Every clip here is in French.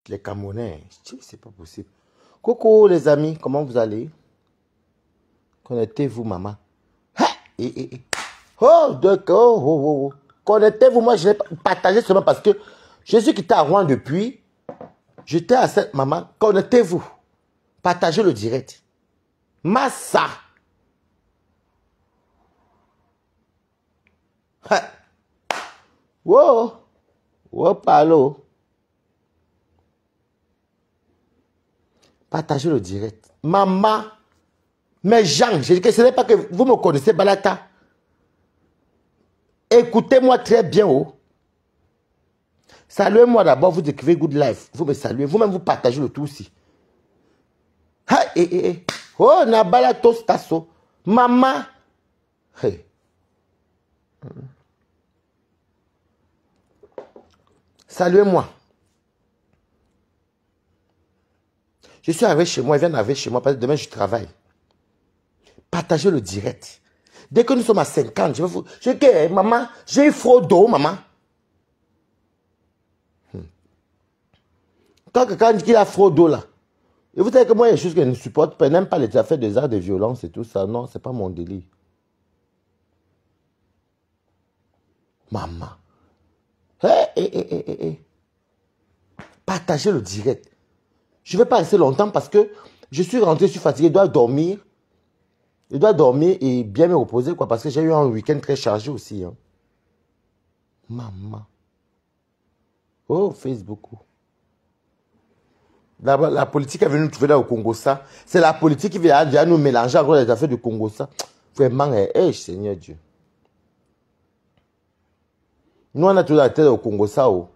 Les Camerounais, c'est pas possible. Coucou les amis, comment vous allez? Connectez-vous, maman. Ha! Oh, d'accord. Oh, oh, oh. Connectez-vous, moi je l'ai partagé seulement parce que je suis quitté à Rouen depuis. J'étais à cette maman. Connectez-vous. Partagez le direct. Massa. Ha! Wow. Wow, palo. Partagez le direct. Maman. Mais Jean, je dis que ce n'est pas que vous me connaissez, Balata. Écoutez-moi très bien, oh. Saluez-moi d'abord, vous écrivez Good Life. Vous me saluez, vous-même vous partagez le tout aussi. Oh, Nabala Tostasso. Maman. Hey. Saluez-moi. Je suis arrivé chez moi, il vient d'arriver chez moi parce que demain je travaille. Partagez le direct. Dès que nous sommes à 50, je vais vous... Je dis, maman, j'ai eu Frodo, maman. Quand quelqu'un dit qu'il a Frodo là, et vous savez que moi, il y a des choses que je ne supporte pas, n'aime pas les affaires des arts de violence et tout ça. Non, c'est pas mon délire. Maman. Partagez le direct. Je ne vais pas rester longtemps parce que je suis rentré, je suis fatigué, je dois dormir. Je dois dormir et bien me reposer, quoi, parce que j'ai eu un week-end très chargé aussi. Hein. Maman. Oh, Facebook. La politique est venue nous trouver là au Congo, ça. C'est la politique qui vient nous mélanger encore les affaires du Congo, ça. Vraiment, Seigneur Dieu. Nous, on a toujours la tête au Congo, ça. Oh.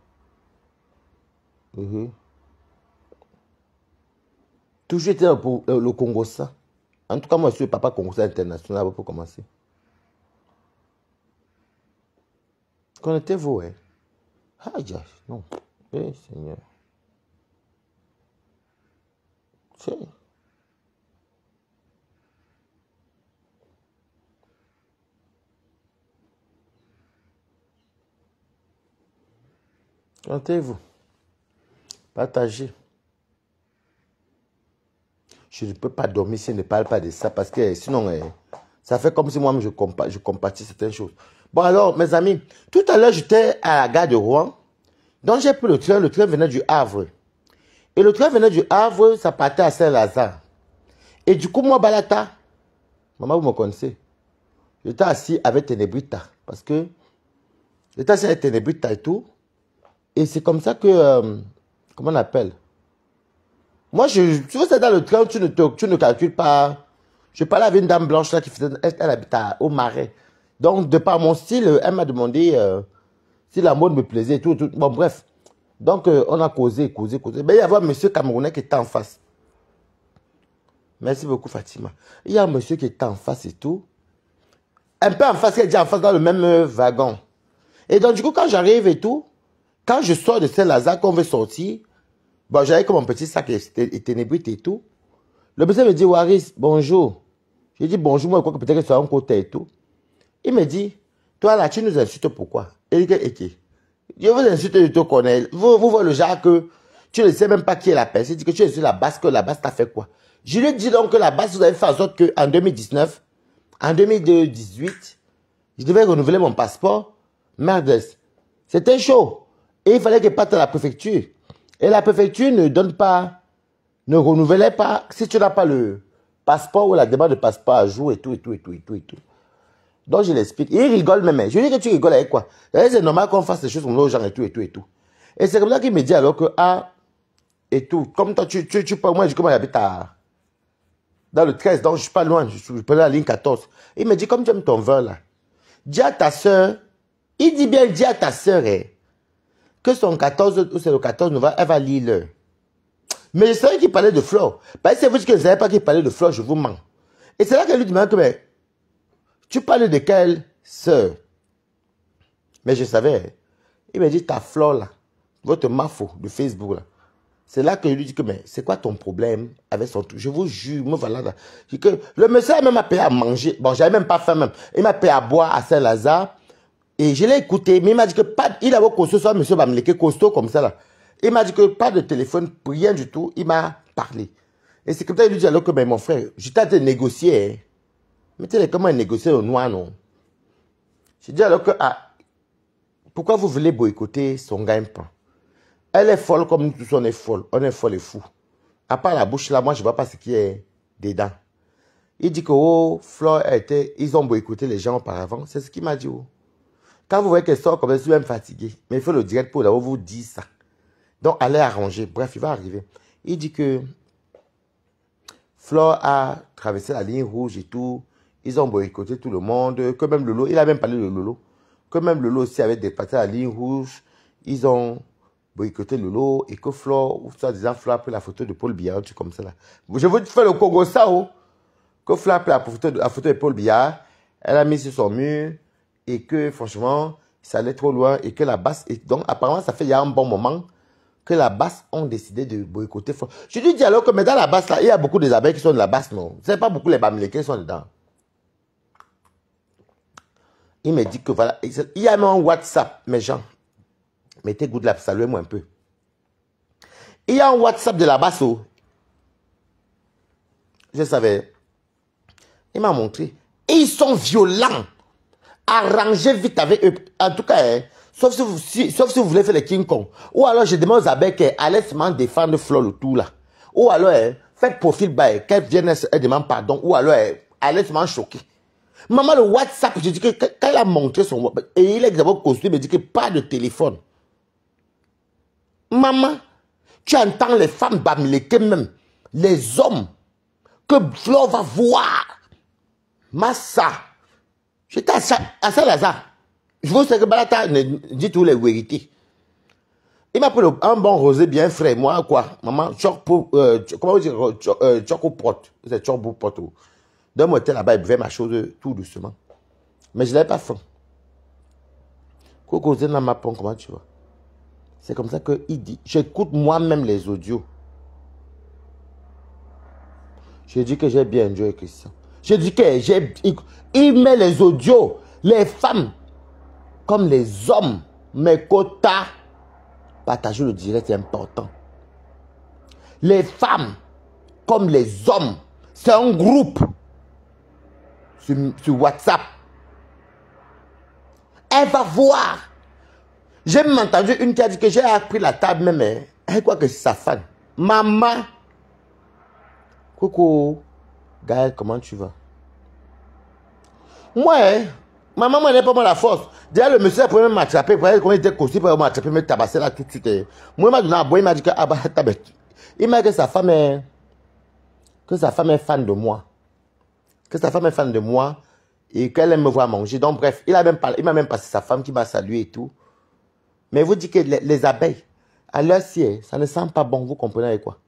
Toujours été le Congo, ça. En tout cas, moi, je suis papa Congo international pour commencer. Connectez-vous, hein. Ah, non. Seigneur. C'est... Connectez-vous. Partagez. Je ne peux pas dormir si je ne parle pas de ça parce que sinon, ça fait comme si moi-même je compatis certaines choses. Bon alors, mes amis, tout à l'heure, j'étais à la gare de Rouen. Donc, j'ai pris le train venait du Havre. Et le train venait du Havre, ça partait à Saint-Lazare. Et du coup, moi, Balata, maman, vous me connaissez, j'étais assis avec Ténébrita. Parce que j'étais assis avec Ténébrita et tout. Et c'est comme ça que, comment on appelle? Moi, tu vois, c'est dans le train, tu ne calcules pas. Je parlais avec une dame blanche là qui faisait, elle habite au Marais. Donc, de par mon style, elle m'a demandé si la mode me plaisait et tout. Bon, bref. Donc, on a causé. Mais il y avait un monsieur camerounais qui était en face. Merci beaucoup, Fatima. Il y a un monsieur qui était en face et tout. Un peu en face, il est déjà en face dans le même wagon. Et donc, du coup, quand j'arrive et tout, quand je sors de Saint-Lazare, qu'on veut sortir, bon, j'avais comme un petit sac et ténébrite et tout. Le monsieur me dit, Waris, bonjour. Je dis, bonjour, moi, je crois que peut-être que c'est un côté et tout. Il me dit, toi là, tu nous insultes pourquoi? Il dit, je vous insulte, je te connais. Vous voyez le genre que tu ne sais même pas qui est la personne. Il dit que tu es sur la base, que la base t'a fait quoi? Je lui dis donc que la base, vous avez fait en sorte qu'en 2019, en 2018, je devais renouveler mon passeport. Merde, c'était chaud. Et il fallait que je parte à la préfecture. Et la préfecture ne donne pas, ne renouvelait pas, si tu n'as pas le passeport ou la demande de passeport à jour et tout. Donc je l'explique. Il rigole même. Je lui dis que tu rigoles avec quoi? C'est normal qu'on fasse des choses comme aux gens et tout. Et c'est comme ça qu'il me dit alors que, et tout. Comme toi, tu peux, moi, je commence à habiter dans le 13, donc je suis pas loin, je prends la ligne 14. Il me dit, comme tu aimes ton vin là, dis à ta soeur, il dit bien, dis à ta soeur, que son 14, ou c'est le 14 novembre, elle va lire l'heure. Mais je savais qu'il parlait de Flore. Parce que c'est vous que je ne savais pas qu'il parlait de Flore, je vous mens. Et c'est là qu'elle lui demande que, mais, tu parles de quelle sœur? Mais je savais. Il me dit, ta Flore là, votre mafo de Facebook là. C'est là que je lui dis que, mais c'est quoi ton problème avec son truc? Je vous jure, me voilà là. Que le monsieur même m'a payé à manger. Bon, j'avais même pas faim même. Il m'a payé à boire à Saint-Lazare. Et je l'ai écouté, mais il m'a dit que pas, il avait costaud, soit monsieur va me laisser costaud comme ça là. Il m'a dit que pas de téléphone, rien du tout. Il m'a parlé. Et c'est comme ça, il lui dit alors que, mais mon frère, j'étais en train de négocier. Hein. Mais tu sais, comment négocier au noir, non? J'ai dit alors que, ah, pourquoi vous voulez boycotter son gagne-pain? Elle est folle comme nous tous, on est folle. On est folle et fou. À part la bouche là, moi, je ne vois pas ce qui est dedans. Il dit que, oh, Flore a été, ils ont boycotté les gens auparavant. C'est ce qu'il m'a dit, oh. Quand vous voyez qu'elle sort comme elle, je suis même fatigué. Mais il faut le direct pour d'abord vous dire ça. Donc, allez arranger. Bref, il va arriver. Il dit que Flore a traversé la ligne rouge et tout. Ils ont boycotté tout le monde. Que même Lolo, il a même parlé de Lolo. Que même Lolo aussi avait dépassé la ligne rouge. Ils ont boycotter Lolo et que Flore, ou ça disant Flore a pris la photo de Paul Biya, un truc comme ça là. Je veux faire le Congo ça, oh. Que Flore a pris la photo de Paul Biya, elle a mis sur son mur et que franchement, ça allait trop loin et que la basse, et donc apparemment ça fait il y a un bon moment que la basse ont décidé de boycotter Flore. Je lui dis alors que mais dans la basse là, il y a beaucoup des abeilles qui sont de la basse, non? C'est pas beaucoup les Bamileke qui sont dedans. Il me dit que voilà, il y a même un WhatsApp, mes gens. Mettez good là, saluez-moi un peu. Il y a un WhatsApp de la basse. Je savais. Il m'a montré. Et ils sont violents. Arrangez vite avec eux. En tout cas, hein, sauf si vous voulez faire les King Kong. Ou alors je demande aux abeilles qu'elles allez seulement défendre Flore le tout là. Ou alors, hein, faites profil bas, qu'elles viennent, elles demandent pardon. Ou alors, hein, allez seulement choquer. Maman, le WhatsApp, je dis que quand elle a montré son WhatsApp, et il est d'abord costume, il me dit que pas de téléphone. Maman, tu entends les femmes bamileke même, les hommes, que Flore va voir. Massa. J'étais à Saint-Lazare. Je vous sais que Balata dit toutes les vérités. Il m'a pris un bon rosé bien frais. Moi, quoi, maman, comment vous dire, choco-pot. C'est choco-pot. Donne-moi là-bas, il buvait ma chose tout doucement. Mais je n'avais pas faim. Coco, dans ma pomme, comment tu vois? C'est comme ça qu'il dit. J'écoute moi-même les audios. Je dis que j'ai bien enjoyé Christian. Je dis que j'ai... Il met les audios, les femmes, comme les hommes. Mes quotas. Partager le direct, c'est important. Les femmes, comme les hommes. C'est un groupe. Sur WhatsApp. Elle va voir. J'ai même entendu une qui a dit que j'ai appris la table même. Hein. Elle croit que c'est sa femme. Maman. Coucou. Gaël, comment tu vas? Moi, hein, maman, moi, n'est pas moi la force. Déjà, le monsieur a pu m'attraper. Pour comment il était costume, pour m'attraper, me tabasser là tout de suite. Moi, il m'a donné un bois, il m'a dit que, ah bah, il m'a dit que sa femme est fan de moi. Que sa femme est fan de moi et qu'elle aime me voir manger. Donc, bref, il m'a même passé sa femme qui m'a salué et tout. Mais vous dites que les abeilles, à leur siège, ça ne sent pas bon, vous comprenez avec quoi?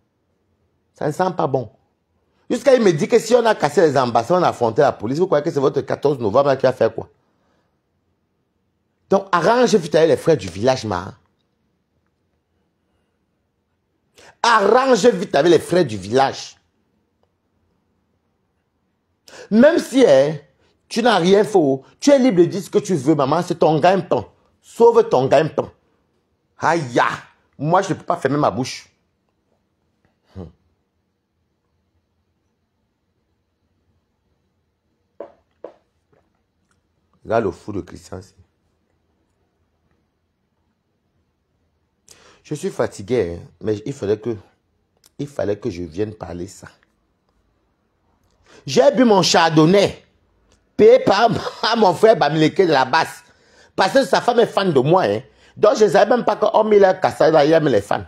Ça ne sent pas bon. Jusqu'à il me dit que si on a cassé les ambassades, on a affronté la police, vous croyez que c'est votre 14 novembre qui a fait quoi? Donc, arrangez vite avec les frères du village, ma. Arrangez vite avec les frères du village. Même si tu n'as rien fait, tu es libre de dire ce que tu veux, maman, c'est ton gagne-pain. Sauve ton gagne-pain. Aïe, moi je ne peux pas fermer ma bouche. Regarde le fou de Christian. Je suis fatigué, hein, mais il fallait que je vienne parler ça. J'ai bu mon chardonnay, payé par mon frère Bamileke de la basse. Parce que sa femme est fan de moi. Hein. Donc je ne savais même pas qu'on met la cassade là, il aime les fans.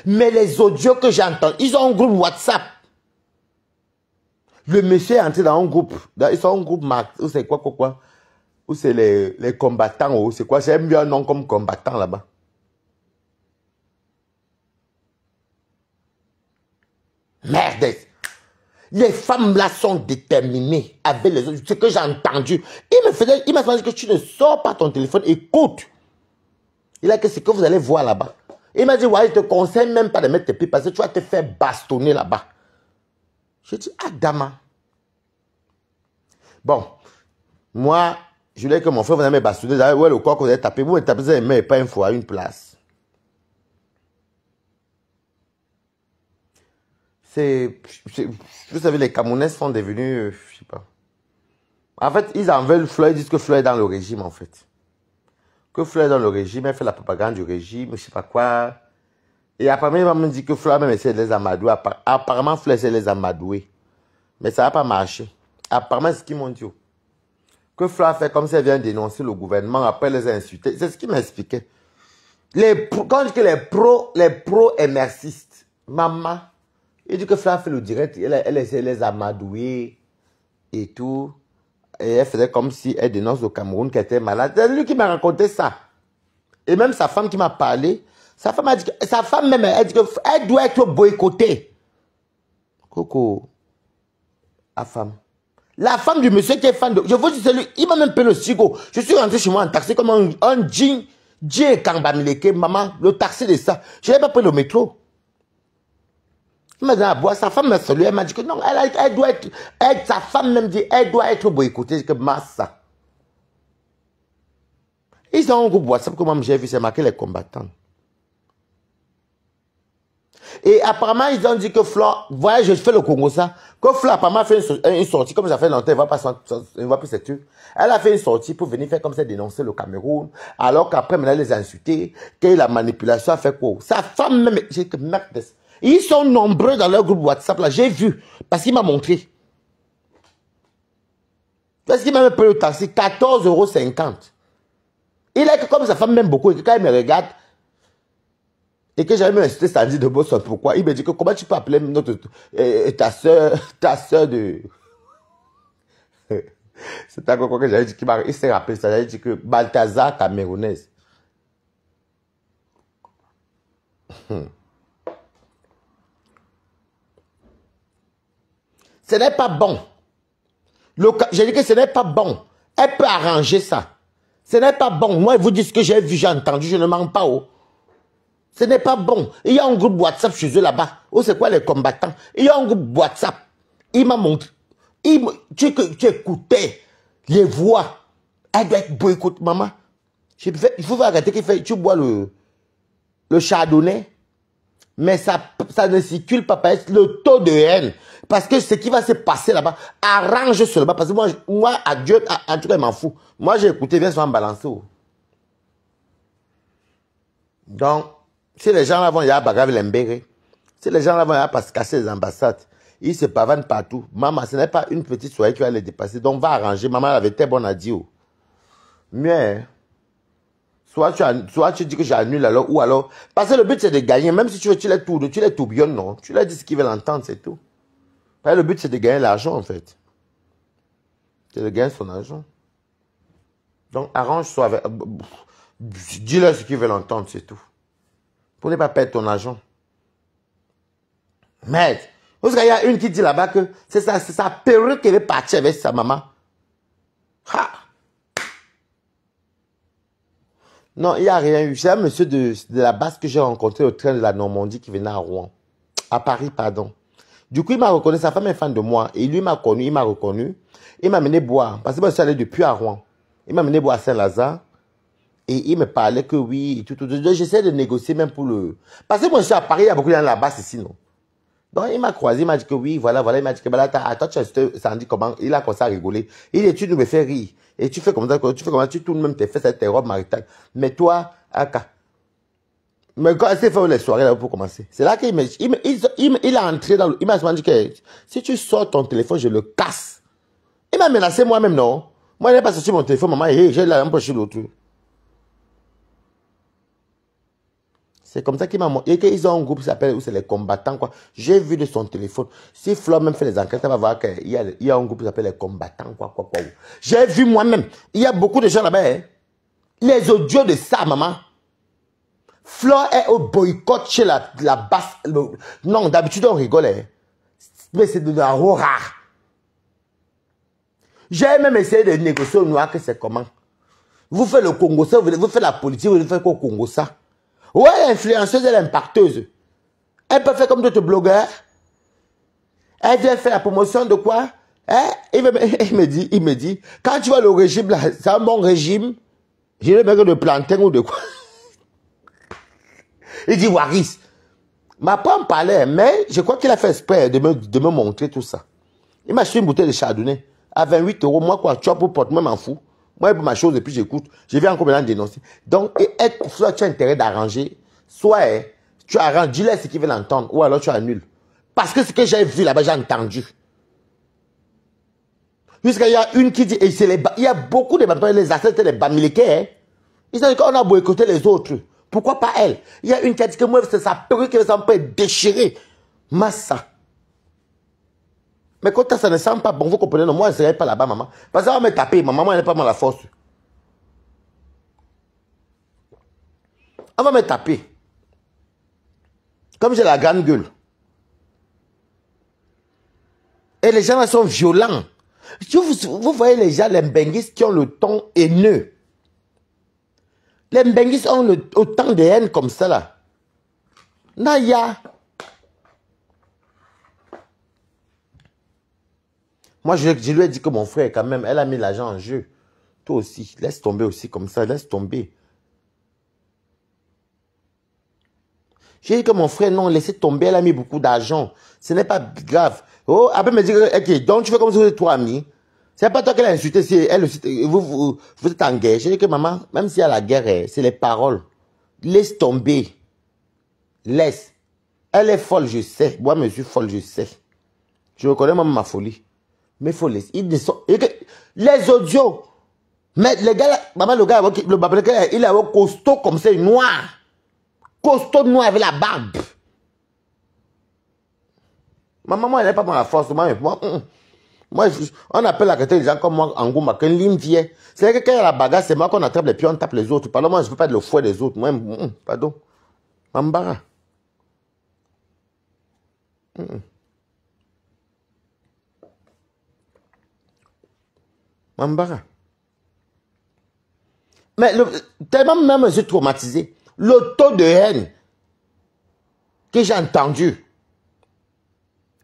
Mais les audios que j'entends, ils ont un groupe WhatsApp. Le monsieur est entré dans un groupe. Ils sont un groupe ou c'est quoi. Ou c'est les combattants, ou c'est quoi. J'aime bien un nom comme combattant là-bas. Merde. Les femmes là sont déterminées avec les autres. Ce que j'ai entendu. Il m'a dit que tu ne sors pas ton téléphone. Écoute. Il a dit que c'est que vous allez voir là-bas. Il m'a dit, ouais, je te conseille même pas de mettre tes pieds parce que tu vas te faire bastonner là-bas. J'ai dit, ah, dama. Bon, moi, Je voulais que mon frère vous avez bastonné. Ouais, le corps que vous avez tapé. Vous avez tapé, vous n'avez pas une fois à une place. Vous savez, les Camerounais sont devenus, je sais pas. En fait, ils en veulent Floyd, ils disent que Floyd est dans le régime, en fait. Que Floyd est dans le régime, elle fait la propagande du régime, je sais pas quoi. Et apparemment, il m'a même dit que Floyd même essaie de les amadouer. Apparemment, Floyd essaie de les amadouer. Mais ça n'a pas marché. Apparemment, c'est ce qu'ils m'ont dit. Que Floyd a fait comme si elle vient dénoncer le gouvernement, après les a insultés. C'est ce qu'il m'expliquait. Quand je dis que les pro-émercistes, maman, il dit que Floyd a fait le direct, elle essaie de les amadouer et tout. Et elle faisait comme si elle dénonce le Cameroun qui était malade. C'est lui qui m'a raconté ça. Et même sa femme qui m'a parlé, sa femme a dit que, sa femme même, elle dit qu'elle doit être boycottée. Coco, la femme du monsieur qui est fan de... Je vous dis, c'est lui, il m'a même payé le cigo. Je suis rentré chez moi en taxi comme un jean Kambamileke, maman, le taxi de ça. Je n'ai pas pris le métro. Il m'a dit à boire, sa femme m'a salué, elle m'a dit que non, elle doit être... sa femme même dit, elle doit être boycottée. Je dis que massa. Ils ont un groupe WhatsApp que moi j'ai vu, c'est marqué les combattants. Et apparemment, ils ont dit que Flore, voilà, je fais le Congo ça, que Flore apparemment fait une sortie, comme ça fait longtemps, elle ne va plus cette truc. Elle a fait une sortie pour venir faire comme ça, dénoncer le Cameroun, alors qu'après, maintenant, elle les a insultés, que la manipulation a fait quoi. Sa femme même, j'ai que merde. Ils sont nombreux dans leur groupe WhatsApp, là, j'ai vu, parce qu'il m'a montré. Parce qu'il m'a même payé le taxi, 14,50 €. Il est que comme sa femme m'aime beaucoup, et que quand elle me regarde, et que j'avais même insulté Sandy de Boston, pourquoi? Il me dit que comment tu peux appeler ta soeur de... C'est encore quoi que j'avais dit, il s'est rappelé ça, j'avais dit que Balthazar camerounaise. Ce n'est pas bon. J'ai dit que ce n'est pas bon. Elle peut arranger ça. Ce n'est pas bon. Moi, vous dites ce que j'ai vu, j'ai entendu, je ne mens pas. Oh. Ce n'est pas bon. Il y a un groupe WhatsApp chez eux là-bas. Oh, c'est quoi les combattants? Il y a un groupe WhatsApp. Il m'a montré. Tu écoutais les voix. Elle doit être boycott, maman. Il faut arrêter qu'il fait. Tu bois le chardonnay. Mais ça ne circule pas. Le taux de haine. Parce que ce qui va se passer là-bas, arrange seulement. Parce que moi adieu, en tout cas, je m'en fous. Moi, j'ai écouté, viens sur un balancer. Donc, si les gens là vont y avoir bagarre l'embéré, si les gens là vont y avoir se casser les ambassades, ils se pavanent partout. Maman, ce n'est pas une petite soirée qui va les dépasser. Donc, va arranger. Maman avait été bonne à dire. Mieux, soit tu dis que j'annule alors, ou alors. Parce que le but c'est de gagner. Même si tu veux, tu les tourbillonnes, non. Tu leur dis ce qu'ils veulent entendre, c'est tout. Parce que le but c'est de gagner l'argent, en fait. C'est de gagner son argent. Donc, arrange-toi avec. Dis-leur ce qu'ils veulent entendre, c'est tout. Pour ne pas perdre ton argent. Merde. Parce qu'il y a une qui dit là-bas que c'est sa perruque qui est partie avec sa maman. Ha! Non, il n'y a rien eu. C'est un monsieur de la base que j'ai rencontré au train de la Normandie qui venait à Rouen. À Paris, pardon. Du coup, il m'a reconnu. Sa femme est fan de moi. Et lui m'a connu, il m'a reconnu. Il m'a mené boire. Parce que moi, je suis allé depuis à Rouen. Il m'a mené boire à Saint-Lazare. Et il me parlait que oui, et tout. J'essaie de négocier même pour le... Parce que moi, je suis à Paris, il y a beaucoup de gens là-bas, ici, non? Donc, il m'a croisé, il m'a dit que oui, voilà, il m'a dit que bah, là, attends, ça dit comment? Il a commencé à rigoler. Il dit, tu nous me fais rire. Et tu fais comme ça, tu tournes même tes fesses avec tes robes maritales. Mais toi, Aka. Mais quand il s'est fait les soirées là pour commencer, c'est là qu'il il a entré dans le... Il m'a dit que si tu sors ton téléphone, je le casse. Il m'a menacé moi-même, non? Moi, il n'a pas sorti mon téléphone, maman, et j'ai la empoché l'autre. C'est comme ça qu'il m'a montré. Et qu'ils ont un groupe qui s'appelle, où c'est les combattants, quoi. J'ai vu de son téléphone. Si Flo même fait les enquêtes, elle va voir qu'il y a un groupe qui s'appelle les combattants, quoi. J'ai vu moi-même. Il y a beaucoup de gens là-bas, hein. Les audios de ça, maman. Flo est au boycott chez la basse. Non, d'habitude, on rigole, hein. Mais c'est de la rare. J'ai même essayé de négocier au noir que c'est comment. Vous faites le Congo, ça, vous faites la politique, vous faites quoi au Congo, ça? Ouais, l'influenceuse, elle est impacteuse. Elle peut faire comme d'autres blogueurs. Elle vient faire la promotion de quoi? Hein? Il me dit, quand tu vois le régime là, c'est un bon régime. Je ne veux de plantain ou de quoi. Il dit, Waris, m'a pas en parlé, mais je crois qu'il a fait exprès de me montrer tout ça. Il m'a acheté une bouteille de chardonnay à 28 €. Moi, quoi, tu as pour porte, moi, m'en fous. Moi, il pour ma chose et puis j'écoute. Je vais encore maintenant dénoncer. Donc, soit tu as intérêt d'arranger, soit tu arranges, dis-leur ce qu'ils veulent entendre, ou alors tu annules. Parce que ce que j'ai vu là-bas, j'ai entendu. Jusqu'à il y a une qui dit, et il y a beaucoup de les ancêtres, les bamilekés, ils ont dit qu'on a boycotté les autres. Pourquoi pas elle? Il y a une qui a dit que moi, c'est sa perruque qui va peut déchirer. Massa. Mais quand ça ne sent pas bon, vous comprenez, non, moi, je ne serai pas là-bas, maman. Parce que ça va me taper, ma maman, elle n'est pas mal la force. Elle va me taper. Comme j'ai la grande gueule. Et les gens là sont violents. Vous voyez les gens, les Mbenguistes qui ont le ton haineux. Les Mbenguistes ont autant de haine comme ça là. Naya. Moi, je lui ai dit que mon frère, quand même, elle a mis l'argent en jeu. Toi aussi, laisse tomber aussi comme ça, laisse tomber. J'ai dit que mon frère, non, laissez tomber, elle a mis beaucoup d'argent. Ce n'est pas grave. Oh, après me dire, ok, donc tu fais comme si vous êtes toi ami. C'est pas toi qu'elle a insulté, c'est elle aussi, vous êtes en guerre. J'ai dit que maman, même s'il y a la guerre, c'est les paroles. Laisse tomber. Laisse. Elle est folle, je sais. Moi, je suis folle, je sais. Je reconnais même ma folie. Mais il faut laisser. Les audios. Mais les gars, maman, le gars, il est costaud comme ça, noir. Costaud noir avec la barbe. Ma maman, elle n'est pas dans la force. Moi, on appelle la question des gens comme moi, en Gouma, qu'un ligne vient. C'est que quand il y a la bagarre, c'est moi qu'on attrape les pieds, on tape les autres. Pardon, moi, je ne veux pas être le fouet des autres. Moi, pardon. Mambara. Mambara. Mais tellement même je suis traumatisé. Le taux de haine que j'ai entendu,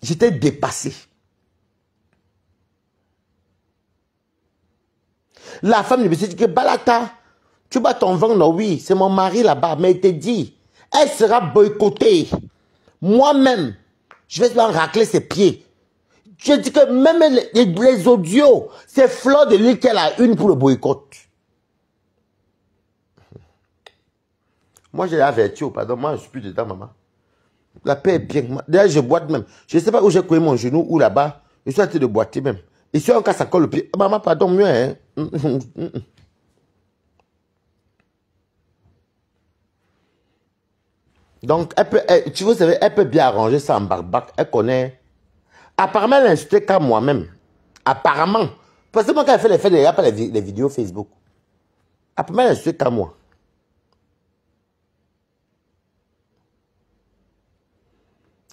j'étais dépassé. La femme me dit que Balata, tu bats ton ventre, oui, c'est mon mari là-bas, mais il te dit, elle sera boycottée. Moi-même, je vais lui racler ses pieds. Je dis que même les audios, c'est Fleur de Lille qu'elle a une pour le boycott. Moi, j'ai averti, pardon, moi, je ne suis plus dedans, maman. La paix est bien. D'ailleurs, je boite même. Je ne sais pas où j'ai coué mon genou ou là-bas. Je suis en train de boiter même. Et si on casse encore le pied, maman, pardon, mieux, hein. Donc, tu vous savez, elle peut bien arranger ça en barbac. Elle connaît. Apparemment, elle a insulté qu'à moi-même. Apparemment. Parce que moi, quand elle fait les faits, il n'y a pas les vidéos Facebook. Apparemment, elle a insulté qu'à moi.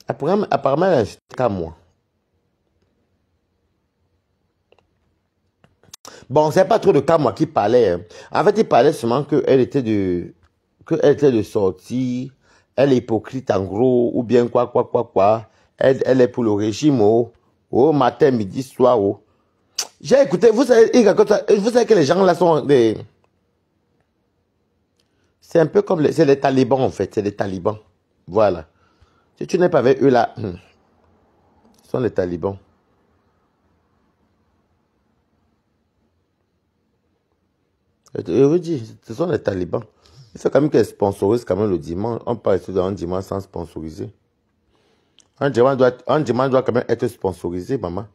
Apparemment, elle a insulté qu'à moi. Bon, c'est pas trop de cas moi qui parlait. Hein. En fait, il parlait seulement qu'elle était de sortie, elle est hypocrite en gros, ou bien quoi. Elle est pour le régime, matin, midi, soir, J'ai écouté, vous savez que les gens là sont des... C'est un peu comme c'est les talibans en fait, c'est les talibans. Voilà. Si tu n'es pas avec eux là, ce sont les talibans. Je vous dis, ce sont les talibans. Il faut quand même qu'elles sponsorisent quand même le dimanche. On peut rester dans un dimanche sans sponsoriser. Un dimanche doit quand même être sponsorisé, maman.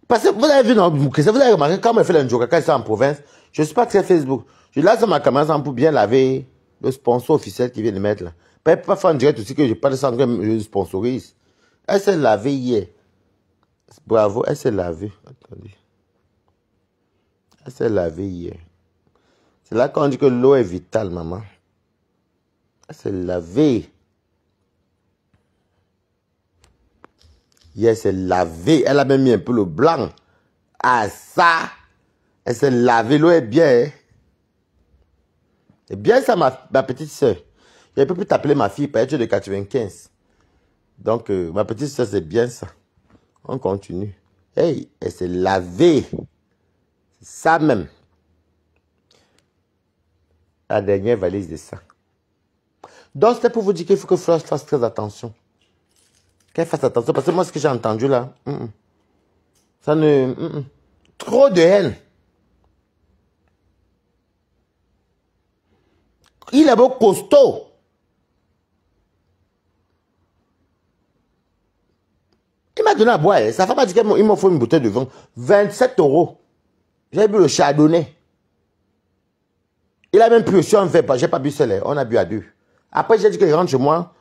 Parce que vous avez vu, non, vous avez remarqué, quand on fait un joker, quand c'est en province, je ne suis pas très Facebook. Je laisse ma caméra pour bien laver le sponsor officiel qui vient de mettre là. Pas faire un direct aussi que je parle sans que je sponsorise. Elle s'est lavée hier. Bravo, elle s'est lavée. Attendez. Elle s'est lavée hier. C'est là qu'on dit que l'eau est vitale, maman. Elle s'est lavée. Hier, elle s'est lavée. Elle a même mis un peu le blanc. Ah, ça. Elle s'est lavée. L'eau est bien. Hein? C'est bien ça, ma petite soeur. Je ne peux plus t'appeler ma fille, parce que tu es de 95. Donc, ma petite soeur, c'est bien ça. On continue. Hey, elle s'est lavée. C'est ça même. La dernière valise de ça. Donc, c'était pour vous dire qu'il faut que Flash fasse très attention. Qu'elle fasse attention. Parce que moi, ce que j'ai entendu là, ça ne... Trop de haine. Il est beau costaud. Il m'a donné à boire. Sa femme a dit qu'il m'a fait une bouteille de vin. 27 €. J'ai bu le chardonnay. Il a même pu aussi un verre. J'ai pas bu seul. On a bu à deux. Après, j'ai dit qu'il rentre chez moi.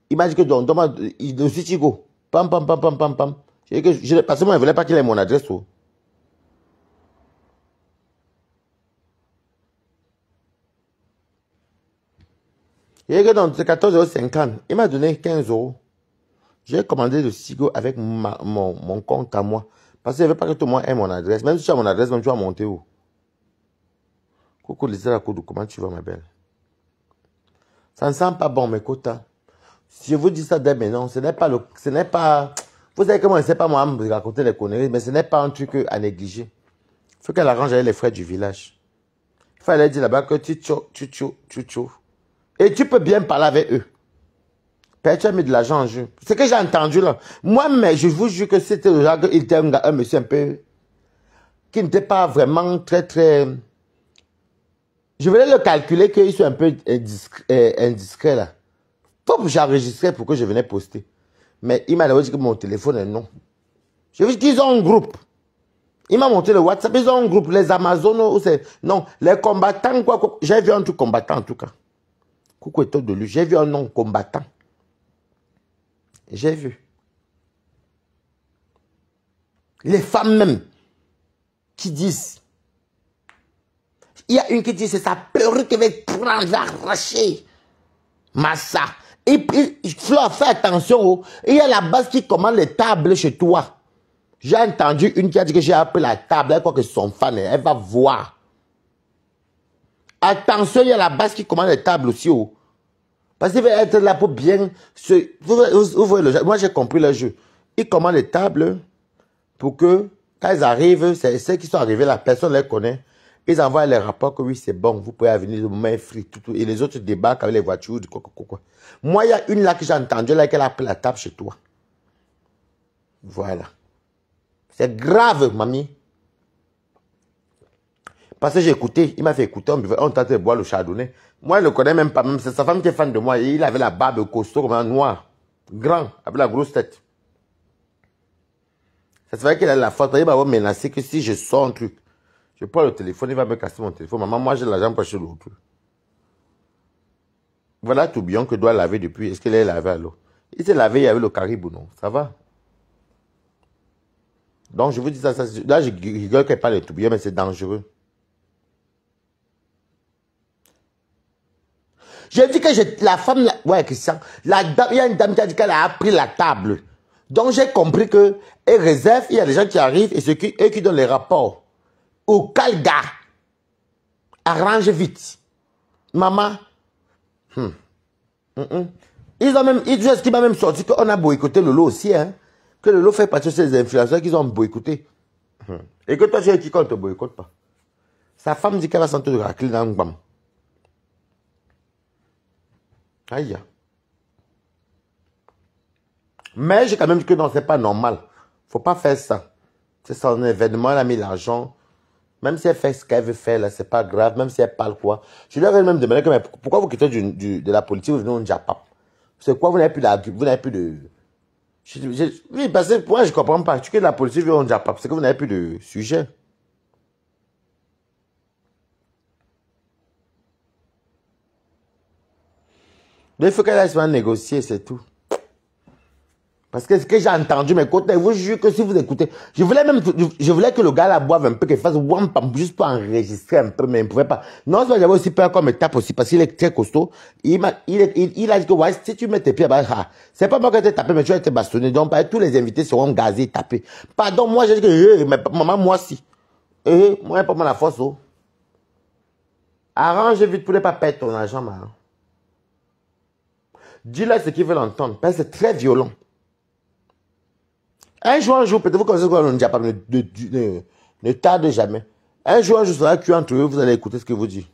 Il m'a dit que il aussi Chico. Pam, pam, pam, pam, pam, pam. Parce que moi, je ne voulais pas qu'il ait mon adresse. Oh. Il est que dans 14,50 €. Il m'a donné 15 €. J'ai commandé le Sigo avec mon compte à moi. Parce que je ne veux pas que tout le monde ait mon adresse. Même si tu as mon adresse, même tu vas monter où? Coucou, Lisa Koudou, comment tu vas, ma belle? Ça ne sent pas bon, mes quotas. Si je vous dis ça dès maintenant, ce n'est pas... Vous savez comment c'est pas moi à me raconter les conneries, mais ce n'est pas un truc à négliger. Il faut qu'elle arrange avec les frères du village. Il fallait dire là-bas que tu tchou. Et tu peux bien parler avec eux. Père, tu as mis de l'argent en jeu. C'est ce que j'ai entendu là. Moi, mais je vous jure que c'était le genre qu'il était un monsieur un peu... qui n'était pas vraiment très... Je voulais le calculer qu'il soit un peu indiscret là. Faut que j'enregistrais pour que je venais poster. Mais il m'a dit que mon téléphone est non. Je veux dire qu'ils ont un groupe. Il m'a montré le WhatsApp, ils ont un groupe, les Amazones, non, les combattants, quoi. J'ai vu un truc combattant en tout cas. Coucou étoile de lui, j'ai vu un nom combattant. J'ai vu. Les femmes même, qui disent, il y a une qui dit, c'est sa perruque qui va prendre, arracher. Massa. Et puis, Fleur, fais attention. Il y a la base qui commande les tables chez toi. J'ai entendu une qui a dit que j'ai appelé la table. Elle croit que c'est son fan. Elle va voir. Attention, il y a la base qui commande les tables aussi. Oh. Parce qu'il va être là pour bien... Vous voyez le jeu. Moi, j'ai compris le jeu. Ils commandent les tables pour que, quand ils arrivent, c'est ceux qui sont arrivés, la personne les connaît. Ils envoient les rapports que oui, c'est bon, vous pouvez venir de main free, tout, et les autres débarquent avec les voitures, quoi. Moi, il y a une là que j'ai entendue, là, qu'elle a pris la table chez toi. Voilà. C'est grave, mamie. Parce que j'ai écouté, il m'a fait écouter, on tentait de boire le chardonnay. Moi, je ne le connais même pas, même c'est sa femme qui est fan de moi, et il avait la barbe costaud, comme un noir, grand, avec la grosse tête. Ça se fait qu'il a la faute, il m'a menacé que si je sors un truc, je prends le téléphone, il va me casser mon téléphone. Maman, moi j'ai l'argent pour acheter l'autre. Voilà tout bien que doit laver depuis. Est-ce qu'il est lavé à l'eau? Il s'est lavé avec le caribou, non? Ça va? Donc je vous dis ça, là je rigole qu'elle parle de tout bien, mais c'est dangereux. J'ai dit que la femme, ouais Christian, il y a une dame qui a dit qu'elle a pris la table. Donc j'ai compris que elle réserve, il y a des gens qui arrivent et eux qui donnent les rapports. Au Calga, arrange vite. Maman, ils ont même, ce qui m'a même sorti qu'on a boycotté le lot aussi, hein. Que le lot fait partie de ces influenceurs qu'ils ont boycotté. Et que toi, tu es qui qu'on ne te boycotte pas. Sa femme dit qu'elle va sentir de racler dans le bam. Aïe. Mais j'ai quand même dit que non, c'est pas normal. Faut pas faire ça. C'est son événement, elle a mis l'argent. Même si elle fait ce qu'elle veut faire, là, c'est pas grave. Même si elle parle quoi. Je lui ai même demandé, mais pourquoi vous quittez de la politique, vous venez au Japon? C'est quoi, vous n'avez plus de... Oui, parce que moi, je comprends pas. Tu quittes la politique, vous venez au Japon. C'est que vous n'avez plus de sujet. Mais il faut qu'elle aille se négocier, c'est tout. Parce que ce que j'ai entendu, mes côtés, je vous jure que si vous écoutez, je voulais que le gars là boive un peu, qu'il fasse one pam, juste pour enregistrer un peu, mais il ne pouvait pas. Non, j'avais aussi peur qu'on me tape aussi, parce qu'il est très costaud. Il a dit que, ouais, si tu mets tes pieds, bah, c'est pas moi qui t'ai tapé, mais tu as été bastonné. Donc, tous les invités seront gazés, tapés. Pardon, moi, j'ai dit que, mais maman, moi, si. Moi, pas moi la force, oh. Arrange vite pour ne pas perdre ton argent, man. Dis-leur ce qu'ils veulent entendre, parce que c'est très violent. un jour, peut-être vous connaissez quoi, on ne dit pas, ne tarde jamais. Un jour, je serai cuit entre eux, vous allez écouter ce que vous dites.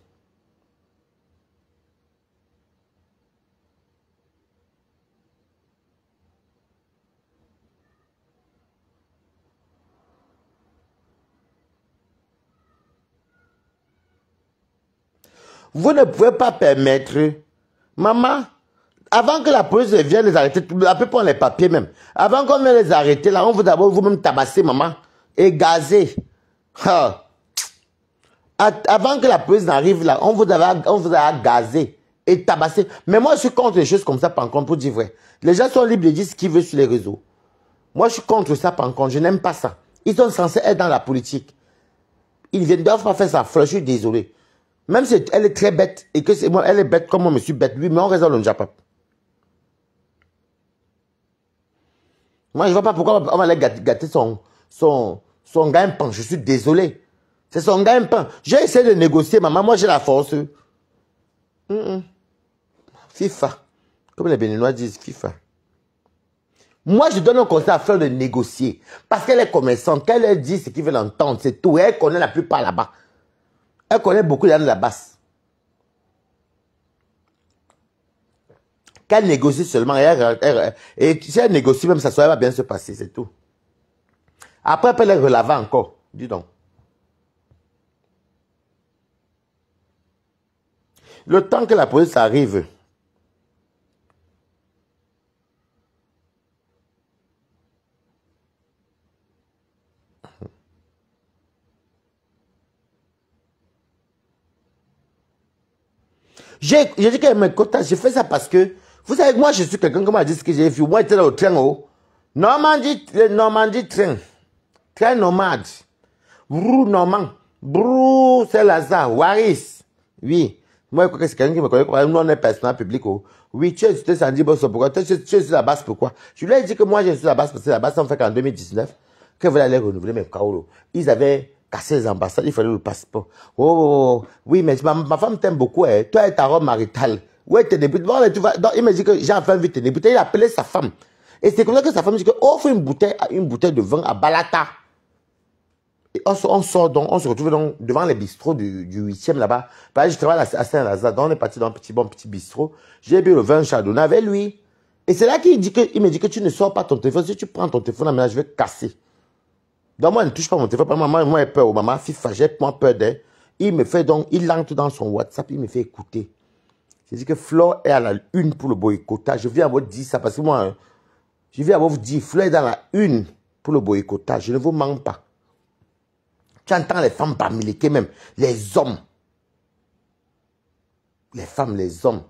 Vous ne pouvez pas permettre, maman, avant que la police vienne les arrêter, la peut prendre les papiers même. Avant qu'on vienne les arrêter, là, on vous d'abord vous-même tabasser, maman, et gazer. Ah. Avant que la police n'arrive là, on vous a gazé et tabassé. Mais moi, je suis contre les choses comme ça, par contre, pour dire vrai. Les gens sont libres de dire ce qu'ils veulent sur les réseaux. Moi, je suis contre ça, par contre. Je n'aime pas ça. Ils sont censés être dans la politique. Ils ne doivent pas faire ça. Je suis désolé. Même si elle est très bête, et que c'est moi, elle est bête comme moi, je suis bête. Oui, mais on raisonne le Japon. Moi, je ne vois pas pourquoi on va aller gâter son gagne-pain. Je suis désolé. C'est son gagne-pain. J'ai essayé de négocier, maman. Moi, j'ai la force. FIFA. Comme les Béninois disent, FIFA. Moi, je donne un conseil à Fleur de négocier. Parce qu'elle est commerçante. Quand elle dit ce qu'ils veulent entendre, c'est tout. Et elle connaît la plupart là-bas. Elle connaît beaucoup de la basse. Qu'elle négocie seulement. Et si elle négocie même, ça va bien se passer, c'est tout. Après, elle peut les relaver encore. Dis donc. Le temps que la police arrive, j'ai dit qu'elle me cote, j'ai fait ça parce que, vous savez, moi je suis quelqu'un qui m'a dit ce que j'ai vu. Moi j'étais là au train haut. Normandie train. Train nomade. Brou Normand. Brou Saint-Lazare. Waris. Oui. Moi je crois que c'est quelqu'un qui me connaît. Nous on est personnel public. Oh. Oui, tu es Sandy Bosso. Pourquoi? Tu es sur la base pourquoi? Je lui ai dit que moi je suis sur la base parce que la base ça me fait qu'en 2019, que vous allez renouveler mes kaolo. Ils avaient cassé les ambassades, il fallait le passeport. Oh, oui, mais ma femme t'aime beaucoup, hein. Toi et ta robe maritale. Ouais, t'es débuté. Bon, donc, il me dit que j'ai enfin vu t'es débuté. Il a appelé sa femme. Et c'est comme ça que sa femme dit que offre une bouteille de vin à Balata. Et on sort donc, on se retrouve donc devant les bistrots du 8e là-bas. Parce que je travaille à Saint-Lazare, donc on est parti dans un petit bistrot. J'ai bu le vin chardonnay avec lui. Et c'est là qu'il me dit que tu ne sors pas ton téléphone. Si tu prends ton téléphone, là, je vais casser. Donc moi, il ne touche pas mon téléphone. Moi, j'ai peur. Maman, FIFA, j'ai peur d'elle. Il me fait donc, il entre dans son WhatsApp, il me fait écouter. J'ai dit que Flore est à la une pour le boycottage. Je viens à vous dire ça parce que moi, hein, je viens à vous dire, Flore est dans la une pour le boycottage. Je ne vous mens pas. Tu entends les femmes bamiliquer même. Les hommes. Les femmes, les hommes.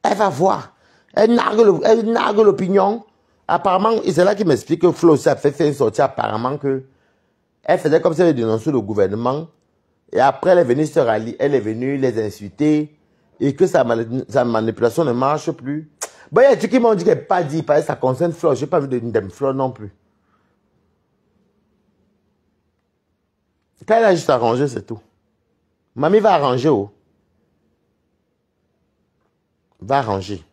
Elle va voir. Elle nargue l'opinion. Apparemment, c'est là qu'il m'explique que Flo aussi a fait une sortie apparemment que elle faisait comme si elle dénonçait le gouvernement. Et après, elle est venue se rallier. Elle est venue les insulter. Et que sa manipulation ne marche plus. Bon, il y a des trucs qui m'ont dit qu'elle n'a pas dit. Parce que ça concerne Flo. Je n'ai pas vu de Flo non plus. Quand elle a juste arrangé, c'est tout. Mamie va arranger, oh. Va arranger.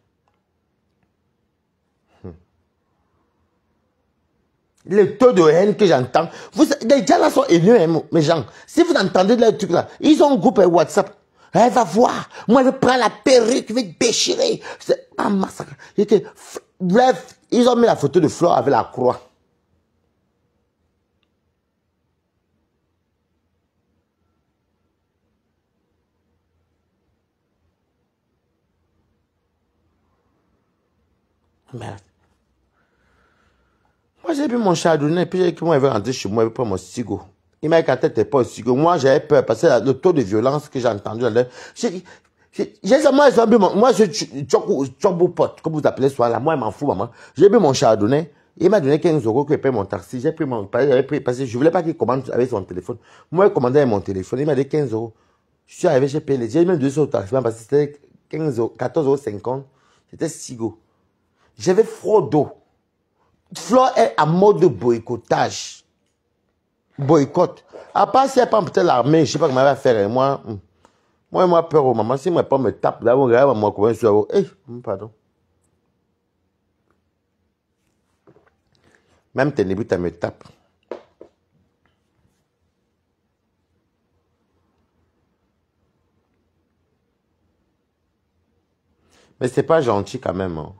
Le taux de haine que j'entends. Les gens là sont haineux, mes gens. Si vous entendez les trucs là, ils ont un groupe WhatsApp. Elle va voir. Moi, je prends la perruque, je vais déchirer. C'est un massacre. Bref, ils ont mis la photo de Flore avec la croix. Merde. Moi, j'ai bu mon chardonnay, puis j'ai dit que moi, il veut rentrer chez moi, il veut prendre mon cigo. Il m'a dit qu'à tête, pas au cigo. Moi, j'avais peur parce que le taux de violence que j'ai entendu là, moi, je suis pote, comme vous appelez ça là. Moi, je m'en fous, maman. J'ai bu mon chardonnay. Il m'a donné 15 € que je paye mon taxi. J'ai pris parce que je voulais pas qu'il commande avec son téléphone. Moi, je commandais avec mon téléphone. Il m'a dit 15 €. Je suis arrivé, j'ai payé j'ai même 200 € au taxi parce que c'était 14,50 €. C'était cigo. J'avais froid d'eau. Flore est en mode boycottage. Boycott. À part si elle prend peut-être l'armée, je ne sais pas comment elle va faire. Moi, peur, maman. Si moi, pas me tape, là, on regarde, moi, comment je suis. Pardon. Même tes nébules, tu me tapes. Mais c'est pas gentil quand même. Hein.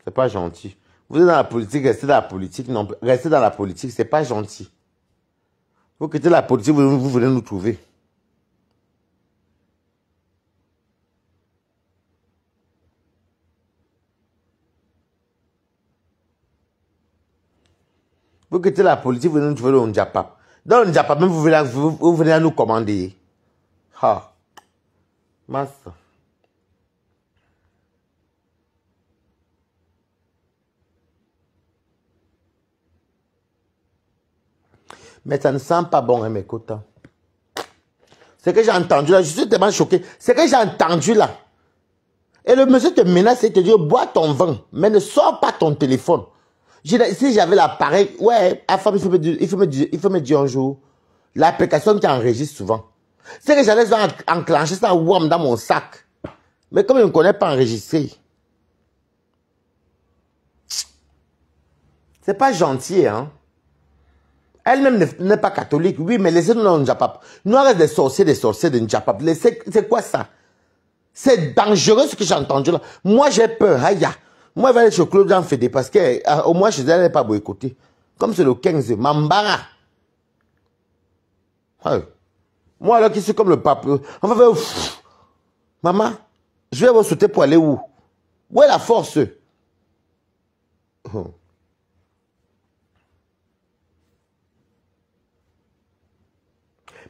C'est pas gentil. Vous êtes dans la politique, restez dans la politique. Non, restez dans la politique, c'est pas gentil. Vous quittez la politique, vous venez nous trouver. Vous quittez la politique, vous venez nous trouver le Ndjapap. Dans le Ndjapap, même vous venez à nous commander. Ha. Masse. Mais ça ne sent pas bon, hein, mes cotons. Ce que j'ai entendu là, je suis tellement choqué. Ce que j'ai entendu là. Et le monsieur te menace et te dit, bois ton vin, mais ne sors pas ton téléphone. Si j'avais l'appareil, ouais, à femme, il faut me dire un jour, l'application qui enregistre souvent. C'est que j'allais enclencher ça WAM dans mon sac. Mais comme je ne connais pas enregistrer, c'est pas gentil, hein. Elle-même n'est pas catholique, oui, mais laissez-nous dans Ndjapap. Nous, on reste des sorciers de Ndjapap. C'est quoi ça? C'est dangereux ce que j'ai entendu là. Moi, j'ai peur. Aïe. Moi, je vais aller chez Claude Jean Fédé parce qu'au moins, je n'allais pas boycotter. Comme c'est le 15, Mambara. Moi, alors, qui suis comme le pape. On va faire. Maman, je vais vous sauter pour aller où? Où est la force?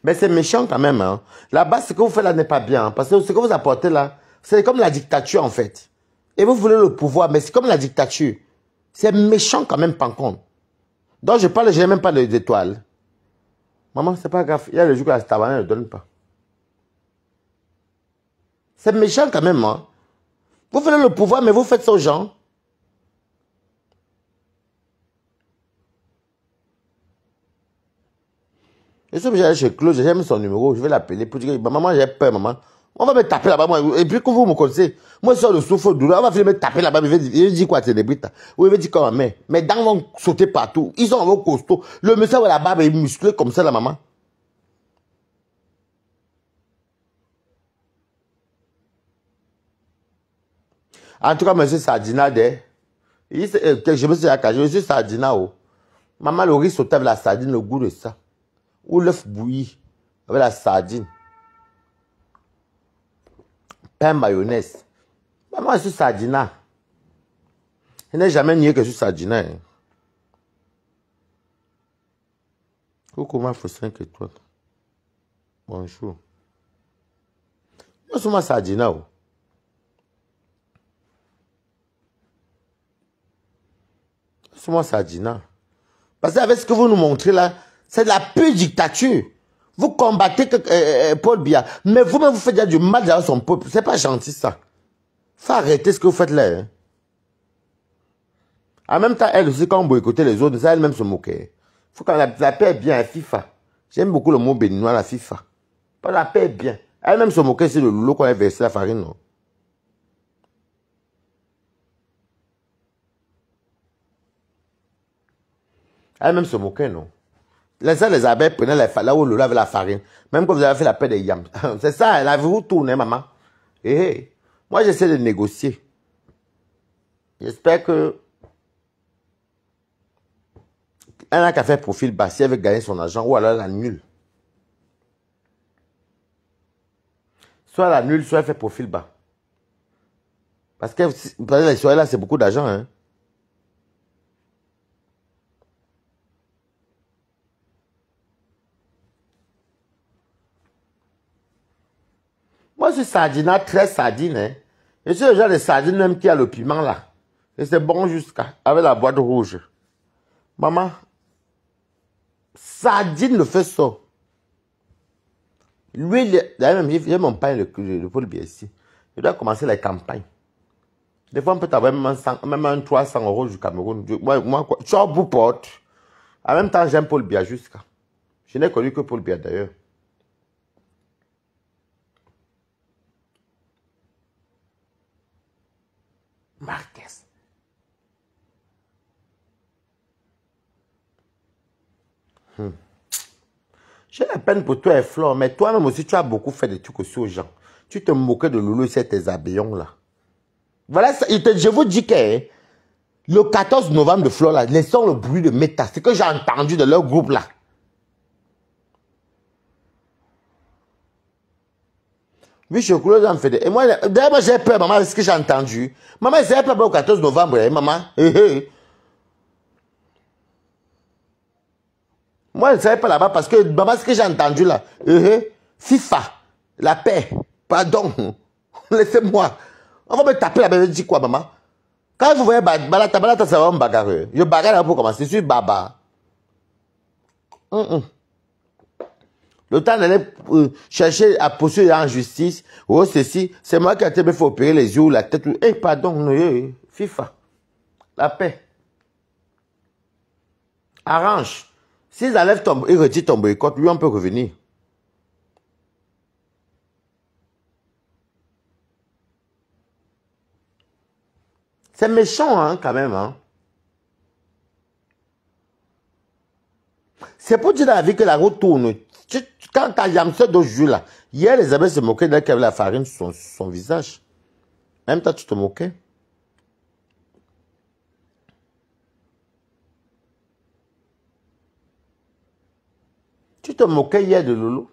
Mais c'est méchant quand même. Hein. Là-bas, ce que vous faites là n'est pas bien. Hein, parce que ce que vous apportez là, c'est comme la dictature en fait. Et vous voulez le pouvoir, mais c'est comme la dictature. C'est méchant quand même, par contre. Donc je parle, je n'ai même pas d'étoiles. Maman, c'est pas grave. Il y a le jour que la tabanane ne donne pas. C'est méchant quand même. Hein. Vous voulez le pouvoir, mais vous faites ça aux gens. Je suis obligé d'aller chez Claude, j'aime son numéro, je vais l'appeler pour dire, maman, j'ai peur, maman. On va me taper là-bas, moi. Et puis que vous me connaissez, moi, je sors de souffle-douleur, on va venir me taper là-bas, il va dire quoi, c'est des brites. Oui, il va dire quoi, mais mes dents vont sauter partout. Ils sont en costaud. Le monsieur avec la barbe est musclé comme ça, la maman. En tout cas, monsieur Sardina, je me suis accagé, monsieur Sardina, oh. Maman, le riz sauté avec la sardine, le goût de ça. Ou l'œuf bouilli avec la sardine. Pain mayonnaise. Maman, je suis Sardina. Je n'ai jamais nié que je suis Sardina. Hein. Coucou, ma faux 5 étoiles. Bonjour. Moi, je suis Sardina. Oh. Je suis Sardina. Parce qu'avec ce que vous nous montrez là, c'est de la pure dictature. Vous combattez Paul Biya. Mais vous-même, vous faites déjà du mal à son peuple. C'est pas gentil, ça. Faut arrêter ce que vous faites là. Hein. En même temps, elle aussi, quand on boycottait les autres, ça, elle-même se moquait. Faut qu'on la paix est bien, FIFA. J'aime beaucoup le mot béninois, la FIFA. Pas la paix est bien. Elle-même se moquait sur le lot qu'on a versé la farine, non? Elle-même se moquait, non? Les abeilles prenaient là où le lave la farine. Même quand vous avez fait la paix des yams. C'est ça, la vie vous tourne, maman. Et moi, j'essaie de négocier. J'espère que elle n'a qu'à faire profil bas si elle veut gagner son argent ou alors elle annule. Soit elle annule, soit elle fait profil bas. Parce que les soirées là, c'est beaucoup d'argent. Hein. Moi, je suis sardina, très sardine. Hein. Je suis le genre de sardine même qui a le piment là. Et c'est bon jusqu'à, avec la boîte rouge. Maman, sardine le fait ça. Lui, d'ailleurs, même, j'ai mon pain de Paul Biya ici. Je dois commencer les campagnes. Des fois, on peut avoir même un 300 € du Cameroun. Moi, quoi, tu as bout porte. En même temps, j'aime Paul Biya jusqu'à. Je n'ai connu que Paul Biya d'ailleurs. Marquez. J'ai la peine pour toi et Flore, mais toi-même aussi, tu as beaucoup fait des trucs aussi aux gens. Tu te moquais de Loulou et tes abéons là. Voilà, je vous dis que le 14 novembre de Flore là, laissons le bruit de méta. C'est que j'ai entendu de leur groupe là. Oui, je crois que j'en fais des... Et moi, d'ailleurs, moi j'ai peur, maman, de ce que j'ai entendu. Maman, j'ai peur au 14 novembre, hein, maman. Moi, je ne serai pas là-bas parce que, maman, ce que j'ai entendu là, FIFA, la paix, pardon, laissez-moi. On va me taper la bébé, dit quoi, maman? Quand vous voyez Balata, ça va me bagarrer. Je bagarre pour commencer, je suis baba. Le temps d'aller chercher à poursuivre en justice, oh ceci, c'est moi qui ai été fait opérer les yeux ou la tête. Eh, pardon, FIFA, la paix. Arrange. S'ils enlèvent ils retirent ton boycott, lui, on peut revenir. C'est méchant, hein, quand même, hein. C'est pour dire dans la vie que la route tourne. Quand ta Yamse d'aujourd'hui, là, hier, les abeilles se moquaient d'elle qui avait la farine sur son visage. Même toi, tu te moquais. Tu te moquais hier de Loulou.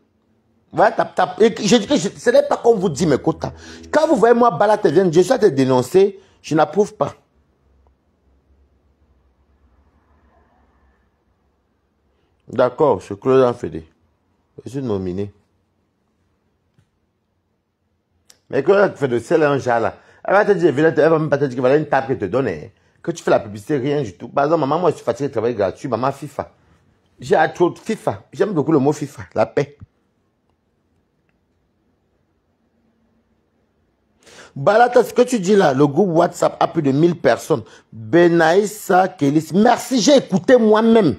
Voilà, je dis que ce n'est pas comme vous dit mes quotas. Quand vous voyez moi, Balate vient, je suis à te dénoncer, je n'approuve pas. D'accord, je suis Claude Fédé. Je suis nominé. Mais Claude Fédé, c'est un genre là. Elle va te dire, elle va même pas te dire qu'il voilà une table qu'elle te donne. Hein. Que tu fais la publicité, rien du tout. Par exemple, maman, moi, je suis fatigué de travailler gratuit. Maman, FIFA. J'ai trop de FIFA. J'aime beaucoup le mot FIFA, la paix. Balata, ce que tu dis là, le groupe WhatsApp a plus de 1000 personnes. Benaïssa, Kélis. Merci, j'ai écouté moi-même.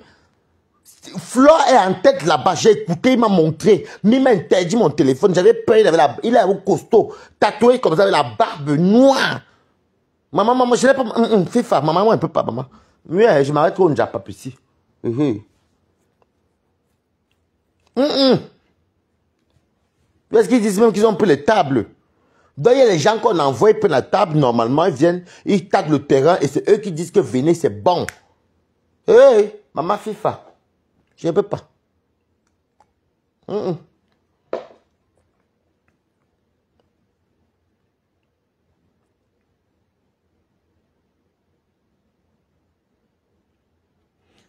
Flore est en tête là-bas, j'ai écouté, il m'a montré, mais il m'a interdit mon téléphone, j'avais peur, il est un costaud, tatoué comme ça avec la barbe noire. Maman, je n'ai pas, FIFA, maman, moi, un peu pas, maman. Oui, je m'arrête trop, on n'a pas ici. Parce qu'ils disent même qu'ils ont pris les tables. Donc, il y a les gens qu'on envoie, ils prennent la table, normalement, ils viennent, ils taguent le terrain, et c'est eux qui disent que venez, c'est bon. Maman FIFA, je ne peux pas.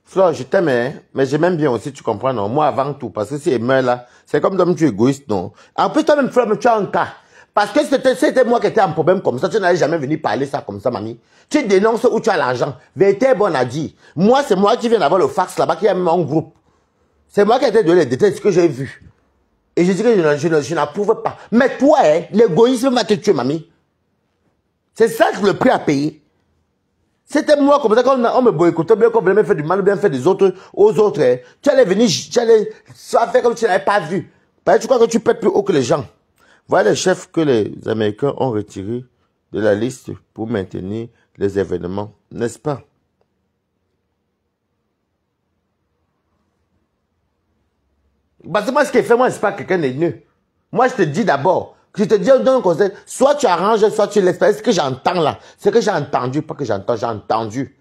Flore, je t'aime, hein, mais je m'aime bien aussi, tu comprends, non? Moi, avant tout, parce que si elle meurt là, c'est comme d'homme, tu es égoïste, non? En plus, toi-même, Flore, tu as un cas. Parce que c'était moi qui étais en problème comme ça, tu n'allais jamais venir parler ça comme ça, mamie. Tu dénonces où tu as l'argent. Vérité, bon à dire. Moi, c'est moi qui viens d'avoir le fax là-bas, qui a même un groupe. C'est moi qui ai été donné les détails de ce que j'ai vu. Et je dis que je n'approuve pas. Mais toi, hein, l'égoïsme va te tuer, mamie. C'est ça que le prix à payer. C'était moi comme ça, quand on me boycottait, bien qu'on voulait me faire du mal, bien faire des autres aux autres. Hein. Tu allais venir, tu allais faire comme si tu n'avais pas vu. Parce que tu crois que tu peux être plus haut que les gens. Voilà les chefs que les Américains ont retirés de la liste pour maintenir les événements, n'est-ce pas? Parce que moi, ce qu'il fait, moi, c'est pas quelqu'un de nœud. Moi, je te dis d'abord, je te dis un conseil, soit tu arranges, soit tu laisses faire. Ce que j'entends là, c'est que j'ai entendu, pas que j'entends, j'ai entendu.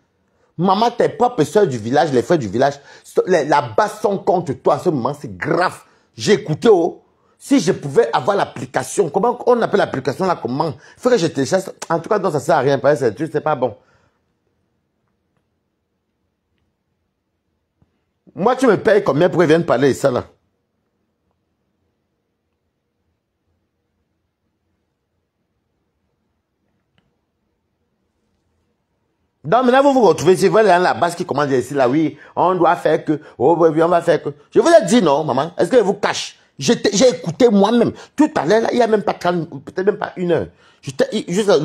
Maman, tes propres soeurs du village, les frères du village, la base sont contre toi à ce moment, c'est grave. J'ai écouté, oh. Si je pouvais avoir l'application, comment on appelle l'application là, comment? Il faut que je télécharge. En tout cas, non, ça sert à rien, parce que c'est pas bon. Moi, tu me payes combien pour qu'ils viennent parler de ça là? Donc maintenant, vous vous retrouvez, si vous allez dans la base qui commande ici, là, oui, on doit faire que, oh, oui, on va faire que. Je vous ai dit non, maman, est-ce que je vous cache? J'ai écouté moi-même. Tout à l'heure, il n'y a même pas 30, peut-être même pas 1 heure.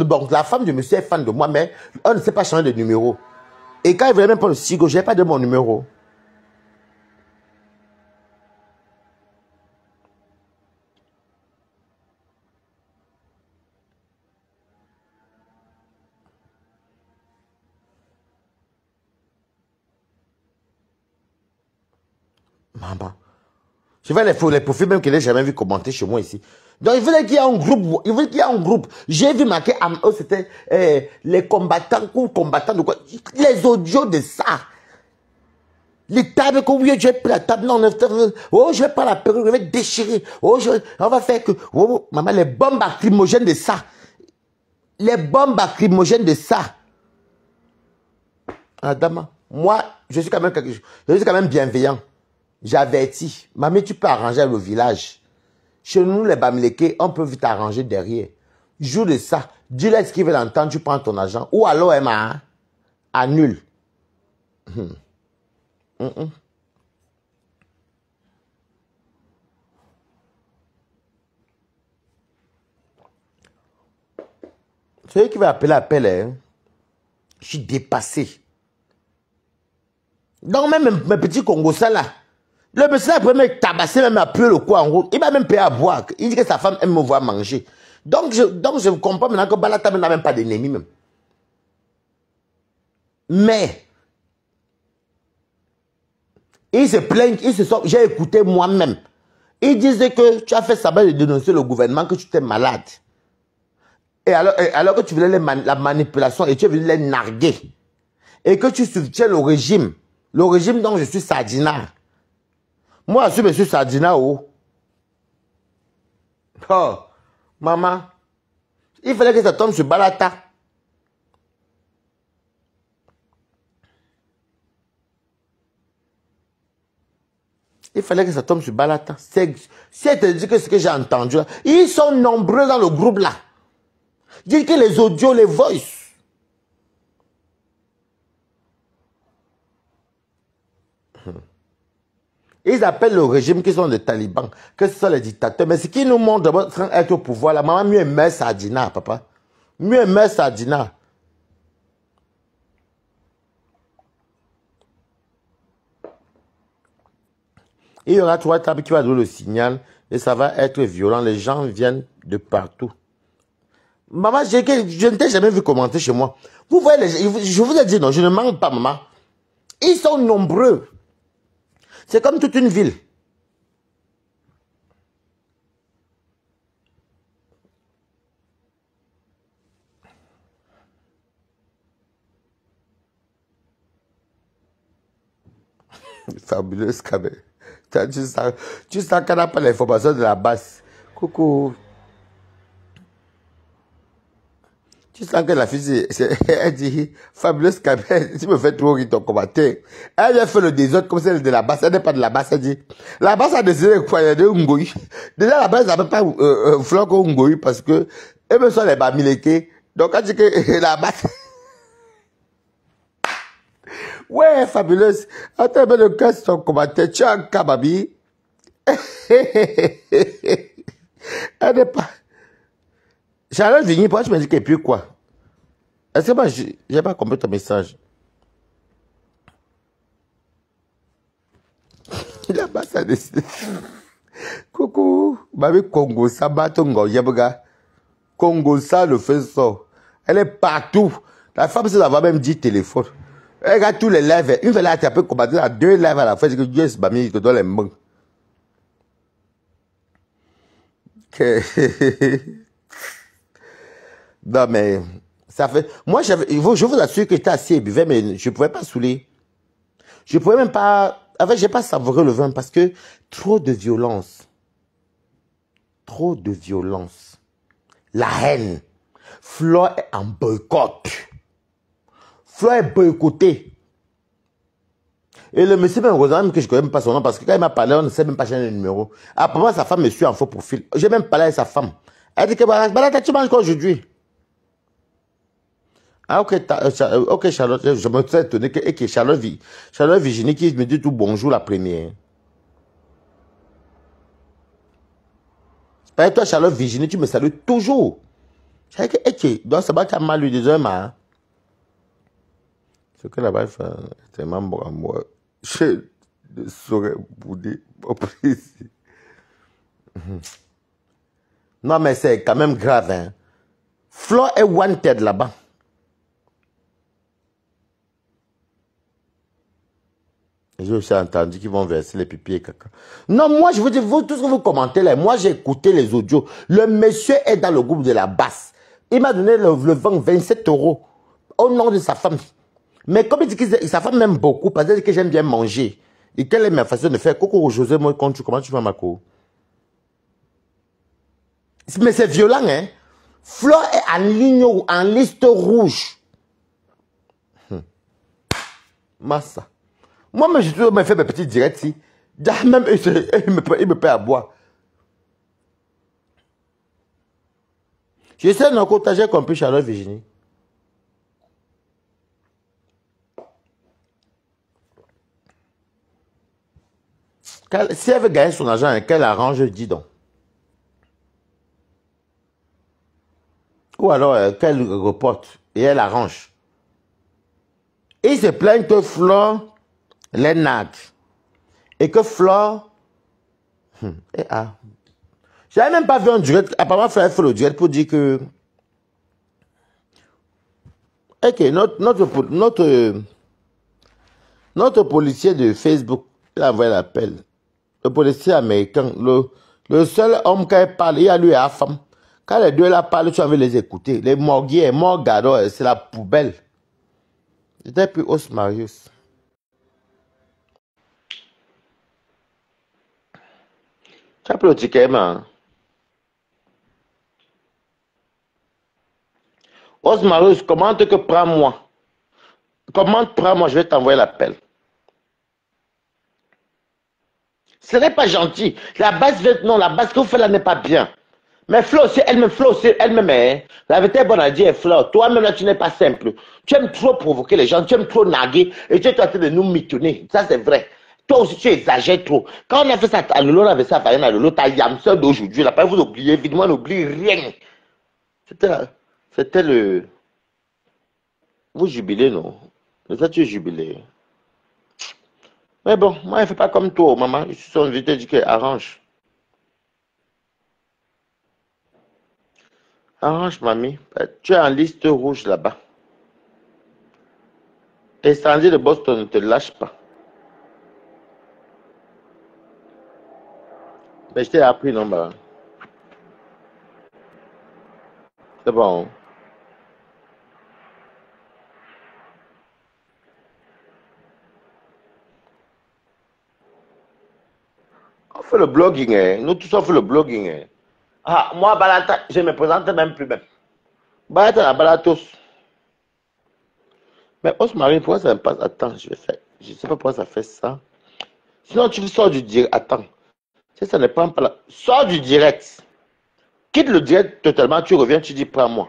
Bon, la femme de monsieur est fan de moi, mais on ne sait pas changer de numéro. Et quand il voulait même pas le sigo, je n'ai pas de mon numéro. Maman. Je vais les profils même que je n'ai jamais vu commenter chez moi ici. Donc, il fallait qu'il y ait un groupe. Il fallait qu'il y ait un groupe. J'ai vu marquer, c'était les combattants ou combattants de quoi. Les audios de ça. Les tables, comme oui, je vais prendre la table, non, oh, je vais prendre la perruque, je vais déchirer. Oh, on va faire que, oh, maman, les bombes lacrymogènes de ça. Les bombes lacrymogènes de ça. Adama, moi, je suis quand même bienveillant. J'avertis. Mamie, tu peux arranger le village. Chez nous, les Bamileke, on peut vite arranger derrière. Joue de ça. Dis-leur ce qu'ils veulent entendre, tu prends ton argent. Ou alors, Emma, annule. Celui qui va appeler, appelle. Hein. Je suis dépassé. Donc, même mes petits Congolais là, le monsieur après me tabasser, même appuyer le quoi en route. Il va même payer à boire. Il dit que sa femme aime me voir manger. Donc, je comprends maintenant que Balata n'a même pas d'ennemi même. Mais, ils se plaignent, j'ai écouté moi-même. Ils disaient que tu as fait ça de dénoncer le gouvernement, que tu étais malade. Et alors que tu voulais la manipulation et tu voulais les narguer. Et que tu soutiens le régime dont je suis Sadina. Moi, je suis M. Sadina. Oh, maman, il fallait que ça tombe sur Balata. Il fallait que ça tombe sur Balata. Si elle te dit que ce que j'ai entendu là, ils sont nombreux dans le groupe là. Dis que les audios, les voices. Ils appellent le régime qui sont des talibans, que ce sont les dictateurs. Mais ce qui nous montre d'abord sans être au pouvoir, la maman mieux aimait Sadina, papa. Mieux aimait Sadina. Il y aura 3 tables qui va donner le signal et ça va être violent. Les gens viennent de partout. Maman, je ne t'ai jamais vu commenter chez moi. Vous voyez, je vous ai dit non, je ne manque pas, maman. Ils sont nombreux. C'est comme toute une ville. Fabuleuse quand même. Tu sens qu'elle n'a pas l'information de la base. Coucou. Tu sens que la fille, elle dit, fabuleuse quand même, tu me fais trop rire ton commentaire. Elle a fait le désordre comme celle de la base. Elle n'est pas de la base, elle dit. La base a décidé quoi, il y a des Ungoï. Déjà, la base n'a même pas flanc au Ungoï parce que, eux me sont les Bamileke. Donc, elle dit que la base. Ouais, fabuleuse. Attends, mais le cas, ton commentaire, tu as un kababi. Elle n'est pas. Charlotte Vigny, pourquoi tu me dis qu'elle pue quoi? Est-ce que moi, j'ai pas compris ton message? Là-bas, ça décide. Coucou. Babi Congo, ça bat ton Yabaga. Congo, ça le fait ça. Elle est partout. La femme, c'est d'avoir même dit téléphone. Elle regarde tous les lives. Une fois là, tu as pu combattre à 2 lives à la fois. C'est que Dieu, c'est Bami, il te donne les mains. Non, mais ça fait. Moi, je vous assure que j'étais assis et buvais, mais je ne pouvais pas saouler. Je ne pouvais même pas. En fait, je n'ai pas savouré le vin parce que trop de violence. Trop de violence. La haine. Flo est en boycott. Flo est boycotté. Et le monsieur, même heureusement que je ne connais même pas son nom parce que quand il m'a parlé, on ne sait même pas changer le numéro. Apparemment, sa femme me suit en faux profil. J'ai même parlé avec sa femme. Elle dit que Balata, tu manges quoi aujourd'hui? Ah, ok, ok, Charlotte, je me suis étonné que Charlotte Virginie qui me dit tout bonjour la première. Par toi, Charlotte Virginie, tu me salues toujours. Je dis que, ok, donc c'est pas que tu as mal eu des hommes, hein. Ce que là-bas fait, c'est tellement bon à moi. Je ne saurais bouder mon plaisir. Non, mais c'est quand même grave, hein. Flo est wanted là-bas. J'ai aussi entendu qu'ils vont verser les pipis et caca. Non, moi, je vous dis, vous, tout ce que vous commentez là, moi, j'ai écouté les audios. Le monsieur est dans le groupe de la basse. Il m'a donné le 27 € au nom de sa femme. Mais comme il dit que sa femme m'aime beaucoup, parce qu'il dit que j'aime bien manger. Et quelle est ma façon de faire? Coco José, moi, comment tu fais ma co? Mais c'est violent, hein? Flo est en ligne, en liste rouge. Massa. Moi, je toujours me fais mes petits directs ici. Même il me paie à boire. Je sais, non, quand j'ai compris Charlotte Virginie. Si elle veut gagner son argent, qu'elle arrange, dis donc. Ou alors qu'elle reporte et elle arrange. Et il se plaint que Flore les nag. Et que Flore... J'avais même pas vu un direct. Apparemment, Flore fait le direct pour dire que... Ok, notre policier de Facebook, il a envoyé l'appel. Le policier américain, le seul homme qui parle, il y a lui et la femme. Quand les deux là parlent, tu as envie de les écouter. Les morguiers, Morgado, c'est la poubelle. J'étais plus Os Marius. Tu as pris le ticket, man. Os Marius, commente que prends-moi. Commente, prends-moi, je vais t'envoyer l'appel. Ce n'est pas gentil. La base, non, la base que vous faites là n'est pas bien. Mais Flo, c'est elle-même, hein. La vérité est bonne à dire, Flo. Toi-même, là, tu n'es pas simple. Tu aimes trop provoquer les gens, tu aimes trop naguer et tu es en train de nous mitonner. Ça, c'est vrai. Toi aussi, tu exagères trop. Quand on a fait ça à Lolo, on avait ça à Farina Lolo, ta Yamseur d'aujourd'hui, là, pas vous oubliez, évidemment, on n'oublie rien. C'était le. Vous jubilez, non? Mais ça, tu es jubilé. Mais bon, moi, je ne fais pas comme toi, maman. Je suis son invité, je dis que arrange. Arrange, mamie. Tu es en liste rouge là-bas. Étranger de Boston ne te lâche pas. Mais je t'ai appris, non, bah. C'est bon. On fait le blogging, hein. Nous tous, on fait le blogging, hein. Ah, moi, Balata, je ne me présente même plus même. Balata, la Balatos. Mais Osmarie, pourquoi ça me passe? Attends, je vais faire. Je ne sais pas pourquoi ça fait ça. Sinon, tu sors du direct. Attends. Si ça ne prend pas là. Sors du direct. Quitte le direct totalement, tu reviens, tu dis prends-moi.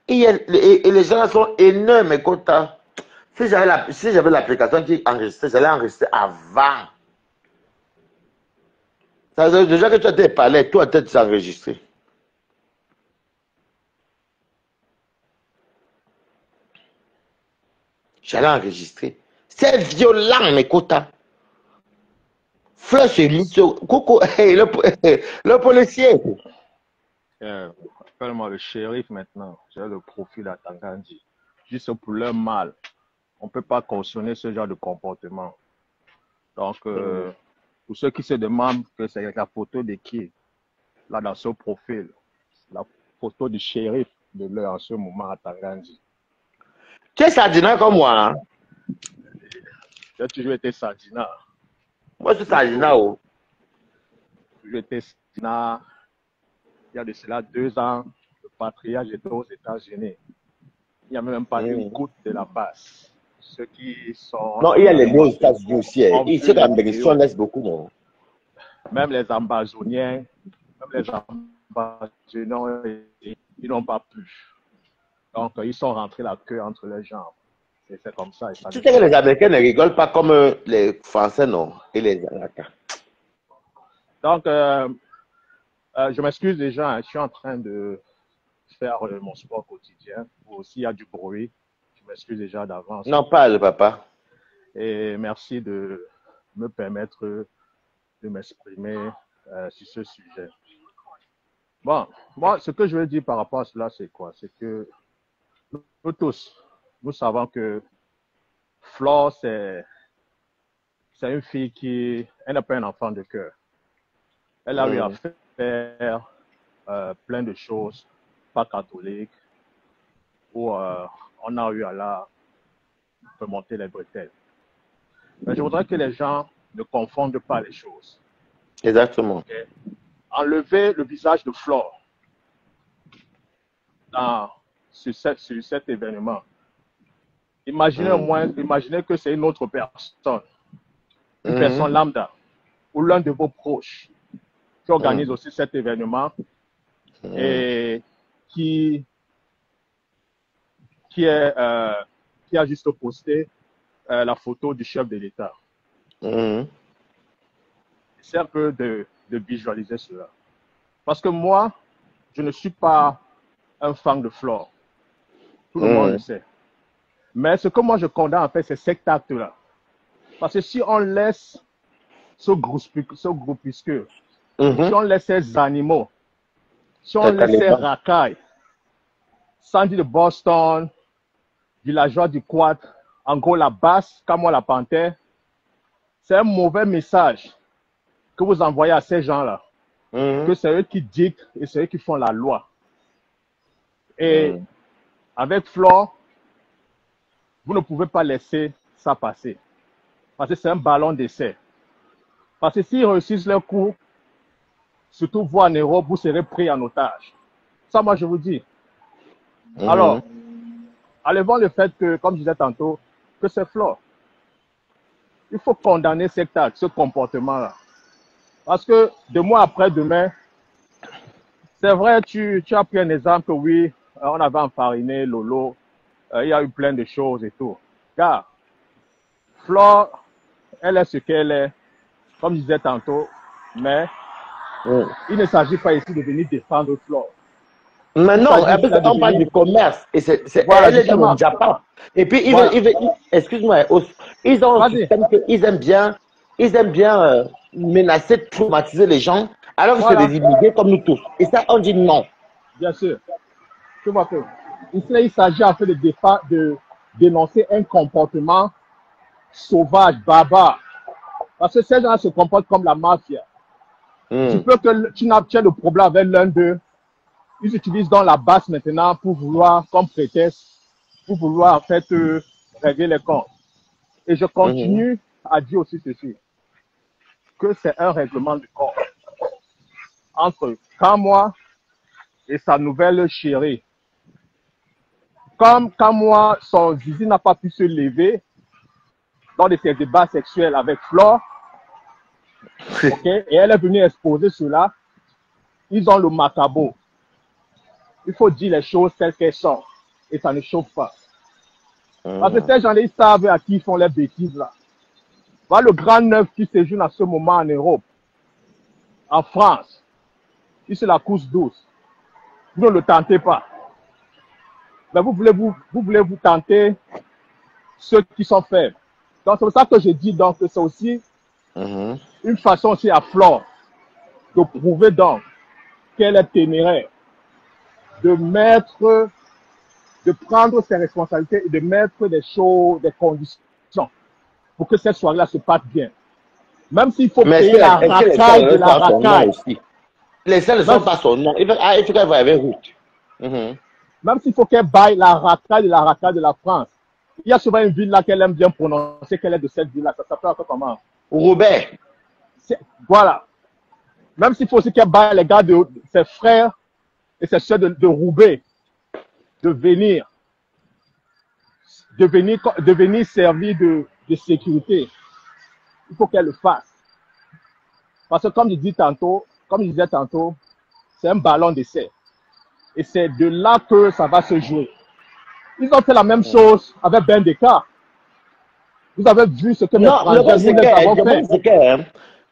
Et les gens sont énormes, écoute. Hein. Si j'avais l'application qui enregistrait, j'allais enregistrer avant. Ça veut dire déjà que tu as tes palais, toi, tu as enregistré. J'allais enregistrer. C'est violent, mes quotas. Fleur se lit sur. Coucou, hey, le policier. Appelle-moi le shérif maintenant. J'ai le profil à Tangandi. Juste pour leur mal. On ne peut pas cautionner ce genre de comportement. Donc, pour ceux qui se demandent que c'est la photo de qui, là dans ce profil, la photo du shérif de l'heure en ce moment à Tangandi. Tu es sardinat comme moi. Hein? J'ai toujours été sardinat. Moi, je suis sardinat. Oh. J'ai été sardinat. Il y a de cela 2 ans, le patriarche était aux États-Unis. Il n'y a même pas une goutte de la base. Ceux qui sont. Non, il y a les mots aux États-Unis aussi. Ici, la bénédiction laisse beaucoup. Non? Même les Amazoniens, ils n'ont pas pu. Donc, ils sont rentrés la queue entre les jambes. C'est comme ça. Tu sais que les Américains ne rigolent pas comme les Français, non? Et les Américains. Donc, je m'excuse déjà, je suis en train de faire mon sport quotidien. Aussi, il y a du bruit. Je m'excuse déjà d'avance. Non, parle, papa. Et merci de me permettre de m'exprimer sur ce sujet. Bon, moi, ce que je veux dire par rapport à cela, c'est quoi? C'est que nous tous, nous savons que Flore, c'est une fille qui, elle n'a pas un enfant de cœur. Elle a eu à faire plein de choses, pas catholiques, où on a eu à la remonter les bretelles. Mais je voudrais que les gens ne confondent pas les choses. Exactement. Okay? Enlever le visage de Flore sur cet événement. Imaginez au moins, imaginez que c'est une autre personne, une personne lambda, ou l'un de vos proches qui organise aussi cet événement et qui a juste posté la photo du chef de l'État. C'est un peu de visualiser cela. Parce que moi, je ne suis pas un fan de Flore. Tout le monde le sait. Mais ce que moi je condamne en fait, c'est cet acte-là. Parce que si on laisse ce groupuscule, si on laisse ces animaux, si on laisse ces racailles, Sandy de Boston, villageois du Quad, en gros la basse, comme moi la panthère, c'est un mauvais message que vous envoyez à ces gens-là. Que c'est eux qui dictent et c'est eux qui font la loi. Et avec Flore, vous ne pouvez pas laisser ça passer. Parce que c'est un ballon d'essai. Parce que s'ils réussissent leur coup, surtout vous en Europe, vous serez pris en otage. Ça, moi, je vous dis. Alors, enlevons le fait que, comme je disais tantôt, que c'est Flore. Il faut condamner cet acte, ce comportement-là. Parce que de mois après demain, c'est vrai, tu as pris un exemple que oui, on avait enfariné Lolo, il y a eu plein de choses et tout. Car Flore, elle est ce qu'elle est, comme je disais tantôt, mais il ne s'agit pas ici de venir défendre Flore. Mais non, on parle du commerce. Et voilà, elle est dans le Japon. Et puis, excuse-moi, ils ont un système qu'ils aiment bien menacer, traumatiser les gens, alors que c'est des immigrés comme nous tous. Et ça, on dit non. Bien sûr. Tu vois que ici, il s'agit en fait de dénoncer un comportement sauvage, barbare. Parce que ces gens se comportent comme la mafia. Tu peux que tu aies le problème avec l'un d'eux. Ils utilisent dans la basse maintenant pour vouloir, comme prétexte, pour vouloir en fait régler les comptes. Et je continue à dire aussi ceci, que c'est un règlement de compte entre Kamwa et sa nouvelle chérie. Comme Kamwa, son zizi n'a pas pu se lever dans des débats sexuels avec Flore, et elle est venue exposer cela, ils ont le macabre. Il faut dire les choses telles qu'elles sont. Et ça ne chauffe pas. Parce que ces gens-là, ils savent à qui ils font les bêtises là. Voilà le grand neuf qui séjourne à ce moment en Europe. En France. Ici, la course douce. Vous ne le tentez pas. Mais vous voulez vous tenter ceux qui sont faibles. Donc, c'est pour ça que je dis donc que c'est aussi une façon aussi à Flore de prouver donc qu'elle est téméraire. De prendre ses responsabilités et de mettre des choses, des conditions pour que cette soirée-là se passe bien. Même s'il faut payer la racaille de la racaille. Les salles ne sont pas son nom. Il faut qu'elle va avec route. Même s'il faut qu'elle baille la racaille de la France. Il y a souvent une ville là qu'elle aime bien prononcer, qu'elle est de cette ville-là. Ça s'appelle encore comment? Robert. Voilà. Même s'il faut aussi qu'elle baille les gars de ses frères et ses soeurs de Roubaix, de venir servir de sécurité. Il faut qu'elle le fasse. Parce que comme je disais tantôt, c'est un ballon d'essai. Et c'est de là que ça va se jouer. Ils ont fait la même chose avec Bendeka. Vous avez vu ce que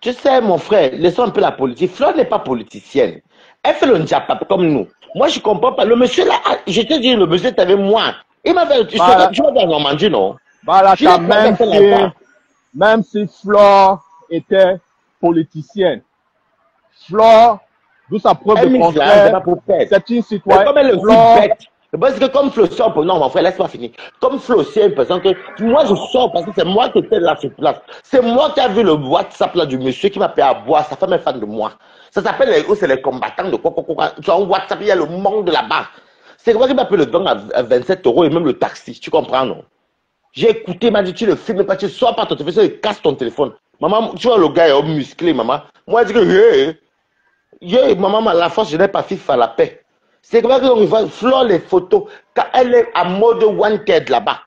tu sais, mon frère, laissons un peu la politique. Flore n'est pas politicienne. Elle fait le njapap comme nous. Moi, je ne comprends pas. Le monsieur là, je te dis, le monsieur est avec moi. Il m'a fait, tu vas dans Normandie, non? Voilà, même si Flore était politicienne, Flore, d'où sa preuve de contraire, c'est une citoyenne. Comme elle est aussi bête. Parce que comme Flo sort, non, mon frère, laisse-moi finir. Comme Flo, c'est une personne que moi je sors parce que c'est moi qui étais là sur place. C'est moi qui a vu le WhatsApp là du monsieur qui m'a payé à boire. Sa femme est fan de moi. Ça s'appelle c'est les combattants de quoi. Sur un WhatsApp, il y a le monde là-bas. C'est moi qui m'a payé le don à 27 € et même le taxi. Tu comprends, non? J'ai écouté, il m'a dit, tu le filmes pas, tu sors pas ton téléphone, tu casses ton téléphone. Maman, tu vois, le gars est musclé, maman. Moi, je dis que, maman, la force, je n'ai pas FIFA la paix. C'est comme ça qu'on va flore les photos quand elle est à mode wanted là-bas.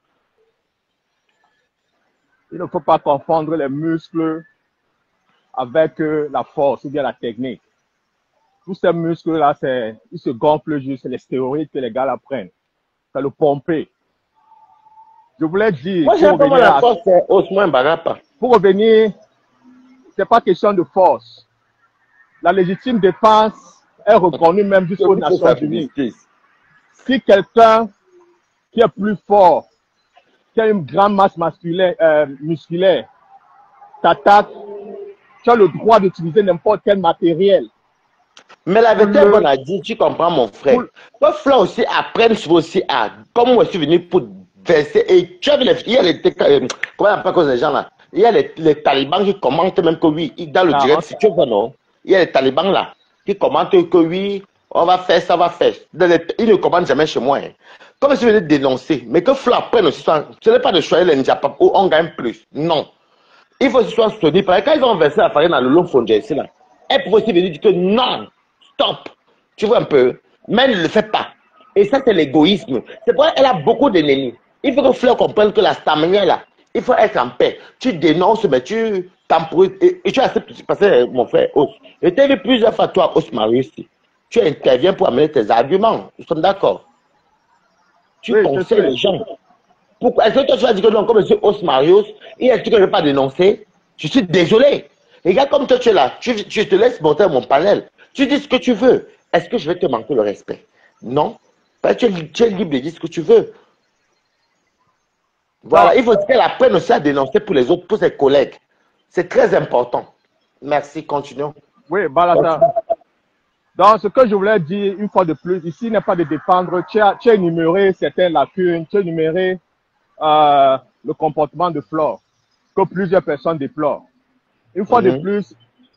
Il ne faut pas confondre les muscles avec la force ou bien la technique. Tous ces muscles-là, ils se gonflent juste, c'est les stéroïdes que les gars là prennent. C'est le pomper. Je voulais dire. Moi, j'ai pas la force, c'est Osman Barapa. Pour revenir, c'est pas question de force. La légitime défense est reconnue même jusqu'aux Nations Unies. Si quelqu'un qui est plus fort, qui a une grande masse musculaire, t'attaque, tu as le droit d'utiliser n'importe quel matériel. Mais la vérité, on a dit, tu comprends mon frère. Toi, Flan aussi, apprennent aussi à, comme moi je suis venu pour verser, et tu as vu, il y a les, comment on appelle cause des gens là, il y a les talibans qui commentent même que oui, dans le direct, si tu vois, non, il y a les talibans là, qui commentent que oui, on va faire ça, on va faire. Ils ne commentent jamais chez moi. Hein. Comme je suis venu dénoncer, mais que Flan apprenne aussi, ce n'est pas de choisir les ninjas où on gagne plus. Non. Il faut que ce soit soutenu. Parce que quand ils ont versé la farine dans le long fond de ici, là, elle peut aussi venir dire que non. Stop. Tu vois un peu. Mais elle ne le fait pas. Et ça, c'est l'égoïsme. C'est pourquoi elle a beaucoup d'ennemis. Il faut que Fleur comprenne que la stamina, là, il faut être en paix. Tu dénonces, mais tu temporises. Et tu acceptes. Parce que, mon frère, Os, je t'ai vu plusieurs fois, toi, Os Marius. Tu interviens pour amener tes arguments. Nous sommes d'accord. Tu conseilles les gens. Est-ce que toi, tu vas dire que non, comme M. Os Marius, et est-ce que je ne vais pas dénoncer? Je suis désolé. Regarde comme toi, tu es là. Je te laisse monter mon panel. Tu dis ce que tu veux. Est-ce que je vais te manquer le respect? Non. Tu es libre de dire ce que tu veux. Voilà. Il faut qu'elle apprenne aussi à dénoncer pour les autres, pour ses collègues. C'est très important. Merci. Continuons. Oui, Balata. Donc, ce que je voulais dire, une fois de plus, ici n'est pas de défendre. Tu as énuméré certaines lacunes. Tu as énuméré le comportement de Flore que plusieurs personnes déplorent. Une fois de plus,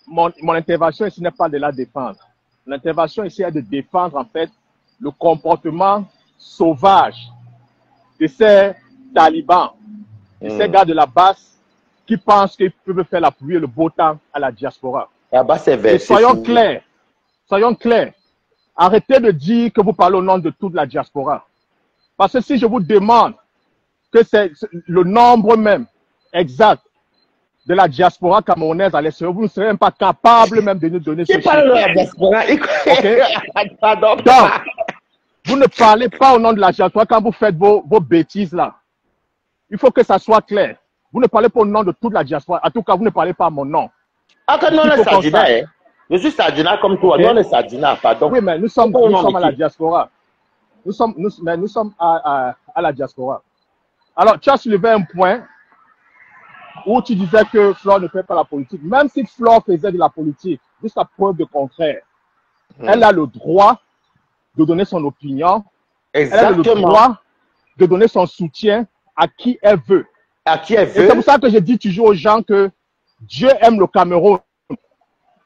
mon intervention ici n'est pas de la défendre. L'intervention ici est de défendre en fait le comportement sauvage de ces talibans, de ces gars de la base qui pensent qu'ils peuvent faire la pluie et le beau temps à la diaspora. Et soyons clairs, arrêtez de dire que vous parlez au nom de toute la diaspora. Parce que si je vous demande que c'est le nombre même exact de la diaspora camerounaise à l'extérieur, vous ne serez même pas capable même de nous donner ce chiffre. Qui parle de la diaspora? Donc, vous ne parlez pas au nom de la diaspora quand vous faites vos bêtises là. Il faut que ça soit clair. Vous ne parlez pas au nom de toute la diaspora. En tout cas, vous ne parlez pas à mon nom. Ah, que non, on est Sardina, hein? Je suis Sardina comme toi. Okay. Non, on est Sardina, pardon. Oui, mais nous sommes à la diaspora. Nous sommes à la diaspora. Alors, tu as soulevé un point où tu disais que Flore ne fait pas la politique. Même si Flore faisait de la politique, jusqu'à preuve de contraire, elle a le droit de donner son opinion. Exactement. Elle a le droit de donner son soutien à qui elle veut. À qui elle veut. Et c'est pour ça que je dis toujours aux gens que Dieu aime le Cameroun.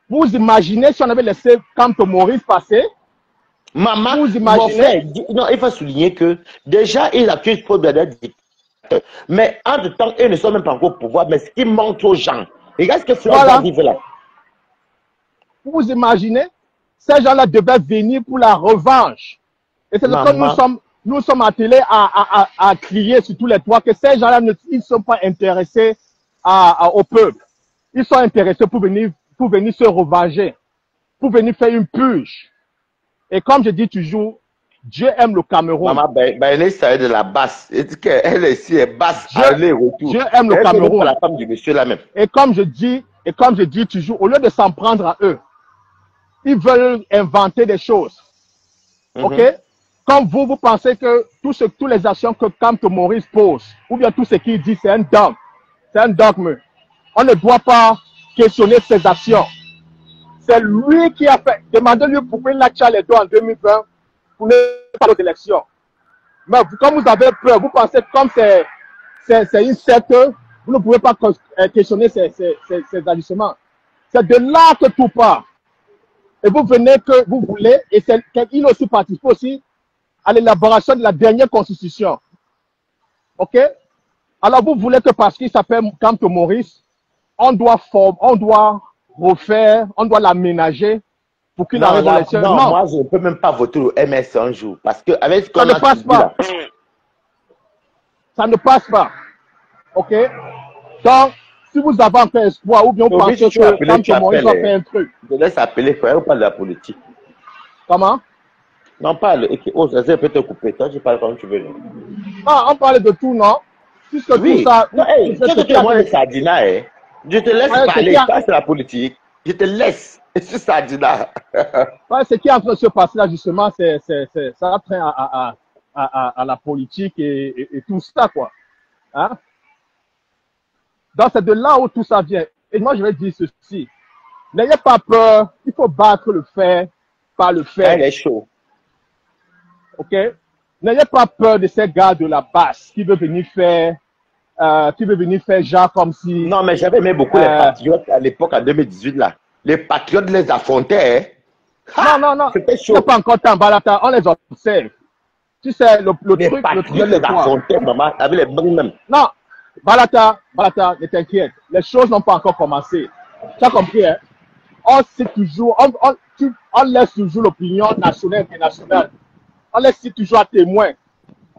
Vous imaginez si on avait laissé Campo Maurice passer? Maman, vous imaginez? Non, il faut souligner que déjà, il accuse Paul Bladet dictateur. Mais entre-temps, ils ne sont même pas encore au pouvoir. Mais ce qui montre aux gens, regarde ce que Flore va vivre là. Vous imaginez? Ces gens-là devaient venir pour la revanche. Et c'est ce que nous sommes attelés à crier sur tous les toits que ces gens-là ne sont pas intéressés au peuple. Ils sont intéressés pour venir se revenger, pour venir faire une purge. Et comme je dis toujours, Dieu aime le Cameroun. Maman, elle est de la basse. Elle est basse. Dieu aime le Cameroun. La femme du monsieur là même. Et comme je dis toujours, au lieu de s'en prendre à eux, ils veulent inventer des choses. Ok? Comme vous pensez que toutes les actions que Campo Maurice pose, ou bien tout ce qu'il dit, c'est un dogme. C'est un dogme. On ne doit pas questionner ses actions. C'est lui qui a fait. Demandez-lui pourquoi il a tiré les doigts en 2020 pour ne pas aux élections. Mais comme vous avez peur, vous pensez que comme c'est une secte, vous ne pouvez pas questionner ces agissements. C'est de là que tout part. Et vous venez que vous voulez, et il aussi participe aussi à l'élaboration de la dernière constitution. OK? Alors vous voulez que parce qu'il s'appelle Camto Maurice, on doit refaire, on doit l'aménager pour qu'il arrive à l'élection. Non, moi je ne peux même pas voter au MS un jour. Parce que avec ce qu'on ça ne passe pas. Là, ça ne passe pas. OK? Donc, si vous avez encore espoir, ou bien vous pensez que Camto Maurice va faire un truc. Je laisse appeler, frère, ou parle de la politique. Comment? Non, parle. Oh, ça peut te couper. Toi, je parle comme tu veux. Ah, on parle de tout, non? Puisque oui. Tout ça. Non, hey, tu sais que moi, le Sardina, hein? Je te laisse parler. Ça, c'est la politique. Je te laisse. Je suis Sardina. Ce qui est en train de se passer là, justement, ça a trait à la politique et tout ça, quoi. Hein? Donc, c'est de là où tout ça vient. Et moi, je vais dire ceci. N'ayez pas peur. Il faut battre le fait par le fait. Elle est chaud. OK? N'ayez pas peur de ces gars de la base qui veulent venir faire genre comme si... Non, mais j'avais aimé beaucoup les patriotes à l'époque, en 2018, là. Les patriotes les affrontaient, hein? Non. C'était chaud. C'est pas encore temps, Balata, on les observe. Tu sais, le les truc... patriotes les affrontaient, maman, avec les banques même. Non, Balata, ne t'inquiète. Les choses n'ont pas encore commencé. Tu as compris, hein? On laisse toujours l'opinion nationale et internationale. On laisse toujours à témoin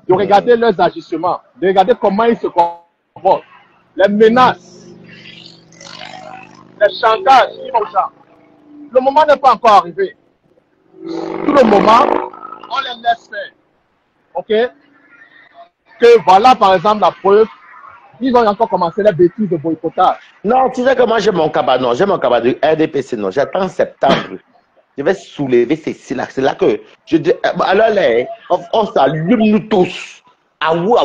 de regarder leurs agissements, de regarder comment ils se comportent, les menaces, les chantages, le moment n'est pas encore arrivé. Tout le moment, on les laisse faire. OK? Que voilà, par exemple, la preuve, ils ont encore commencé les bêtises de boycottage. Non, tu sais que moi, j'ai mon cabanon de RDPC, non. J'attends septembre. Je vais soulever ceci là. C'est là que je dis, alors là, on s'allume nous tous. À vous.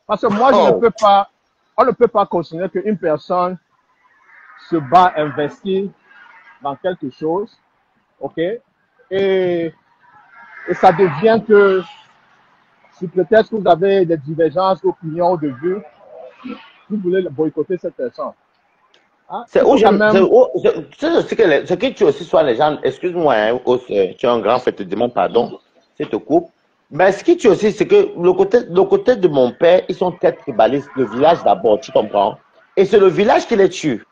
Parce que moi, on ne peut pas considérer qu'une personne se bat, investir dans quelque chose, OK? Et ça devient que si peut-être que vous avez des divergences d'opinion, de vue, vous voulez boycotter cette personne. Hein? C'est où ce que tu aussi sois les gens, excuse-moi, hein, tu es un grand fait, te demande pardon, je te coupe. Mais ce qui tue aussi, c'est que le côté de mon père, ils sont très tribalistes. Le village d'abord, tu comprends? Et c'est le village qui les tue.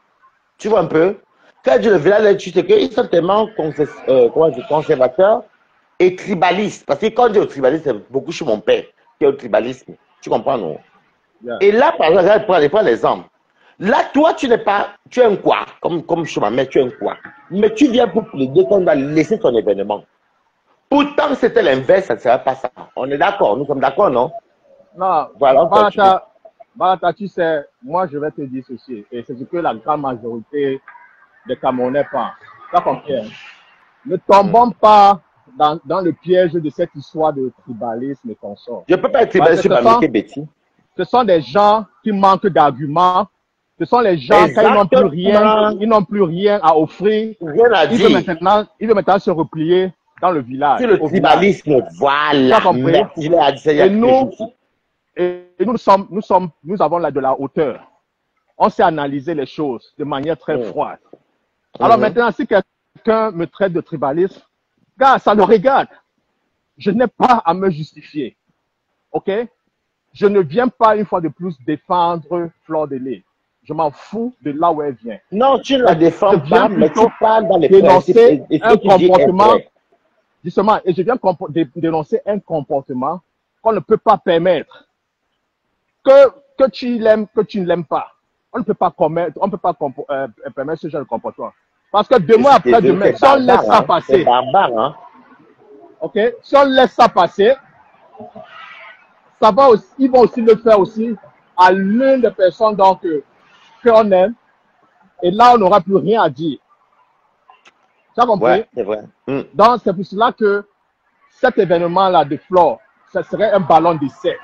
Tu vois un peu? Quand je dis le village les tue, c'est qu'ils sont tellement conservateurs et tribalistes. Parce que quand on dit au tribalisme, c'est beaucoup chez mon père qui est au tribalisme. Tu comprends, non? Yeah. Et là, par exemple, prends l'exemple. Là, toi, tu n'es pas, tu es un quoi? Comme chez ma mère, tu es un quoi? Mais tu viens pour plaider qu'on va laisser ton événement. Pourtant, c'était l'inverse, ça ne serait pas ça. On est d'accord, nous sommes d'accord, non? Non, voilà. Balata, tu sais, moi, je vais te dire ceci, et c'est ce que la grande majorité des Camerounais pensent. Tu as compris? Ne tombons pas dans le piège de cette histoire de tribalisme et consorts. Je ne peux pas être tribaliste sur Bamité Betty. Ce sont des gens qui manquent d'arguments. Ce sont les gens qui n'ont plus rien à offrir. Rien à dire. Ils veulent maintenant se replier dans le village. C'est le tribalisme, voilà. Et nous avons là de la hauteur. On sait analyser les choses de manière très froide. Alors maintenant, si quelqu'un me traite de tribalisme, gars, ça le regarde. Je n'ai pas à me justifier. OK? Je ne viens pas une fois de plus défendre Fleur de Lys. Je m'en fous de là où elle vient. Non, tu ne la défends pas, mais tu parles dans les dénoncer un comportement. Justement, et je viens dénoncer un comportement qu'on ne peut pas permettre. Que tu l'aimes, que tu ne l'aimes pas. On ne peut pas permettre ce genre de comportement. Parce que demain après demain, si on laisse ça passer. C'est barbare, hein? OK? Si on laisse ça passer, ça va aussi, ils vont aussi le faire aussi à l'une des personnes donc qu'on aime. Et là, on n'aura plus rien à dire. Tu as compris? Ouais, c'est vrai. Donc, c'est pour cela que cet événement-là de Flore, ça serait un ballon d'essai.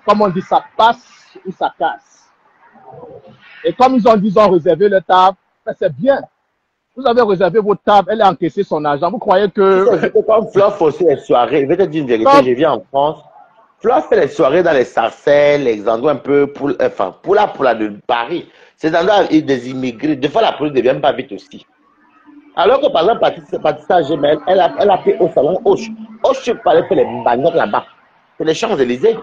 Comme on dit, ça passe ou ça casse. Et comme ils ont dit, ils ont réservé le table, c'est bien. Vous avez réservé votre table, elle a encaissé son argent. Vous croyez que... Comme Flo fait les soirées, je vais te dire une vérité, Comme... je viens en France. Flo fait les soirées dans les Sarcelles, les endroits un peu pour la de Paris. C'est endroits des immigrés. Des fois, la police ne vient pas vite aussi. Alors que par exemple, Patricia Gemel, elle a fait au salon Hoche. Hoche parlait faire les bagnottes là-bas. C'est les Champs-Élysées.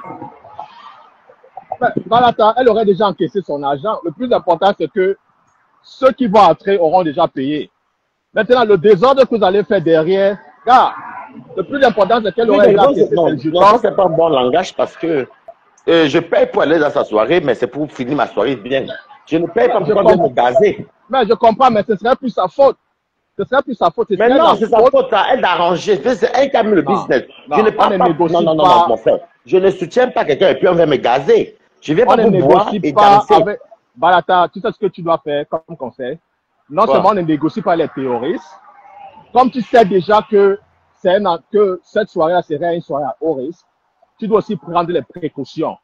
Elle aurait déjà encaissé son argent. Le plus important, c'est que ceux qui vont entrer auront déjà payé. Maintenant, le désordre que vous allez faire derrière, gars, le plus important, c'est qu'elle aurait déjà encaissé son argent. Non, c'est pas un bon langage parce que je paye pour aller dans sa soirée, mais c'est pour finir ma soirée bien. Je ne paye pas pour me gazer. Mais je comprends, mais ce serait plus sa faute. Ce serait plus sa faute. Mais non, c'est sa faute, elle d'arranger. C'est elle qui a mis le business. Je ne parle pas. Non, mon frère. Je ne soutiens pas quelqu'un et puis on va me gazer. Je viens pas pour boire et danser. Avec... Balata, tu sais ce que tu dois faire comme conseil. Non seulement on ne négocie pas les terroristes, comme tu sais déjà que cette soirée-là serait une soirée à haut risque, tu dois aussi prendre les précautions.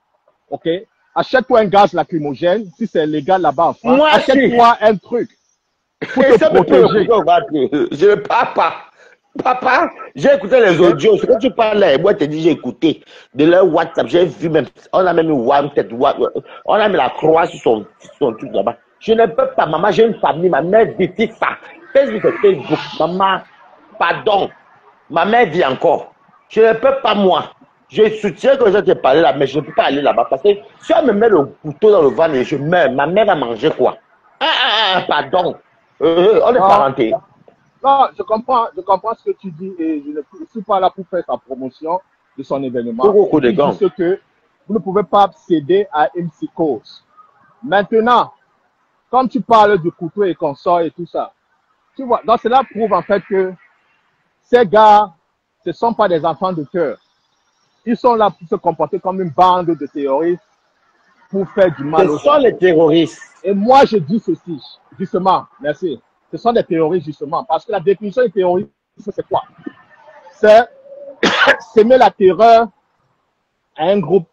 Ok? Achète-toi un gaz lacrymogène, si c'est légal là-bas en France. Achète-toi un truc. Pour te protéger. Je ne parle pas. Papa, j'ai écouté les audios. Ce que tu parles là, moi, je te dis, j'ai écouté de leur WhatsApp. J'ai vu même, on a même mis on a mis la croix sur son truc là-bas. Je ne peux pas, maman, j'ai une famille, ma mère dit ça. Facebook, maman, pardon. Ma mère dit encore. Je ne peux pas, moi. Je soutiens que je te parlé là, mais je ne peux pas aller là-bas parce que si on me met le couteau dans le ventre et je meurs, ma mère va manger quoi? Pardon. On est parentés. Non, je comprends ce que tu dis et je ne suis pas là pour faire sa promotion de son événement. Je dis que vous ne pouvez pas céder à une psychose. Maintenant, comme tu parles du couteau et consort et tout ça, tu vois, donc cela prouve en fait que ces gars, ce ne sont pas des enfants de cœur. Ils sont là pour se comporter comme une bande de terroristes pour faire du mal aux gens. Ce sont les terroristes. Et moi, je dis ceci, justement, merci. Ce sont des terroristes, justement, parce que la définition du terrorisme, c'est quoi? C'est semer la terreur à un groupe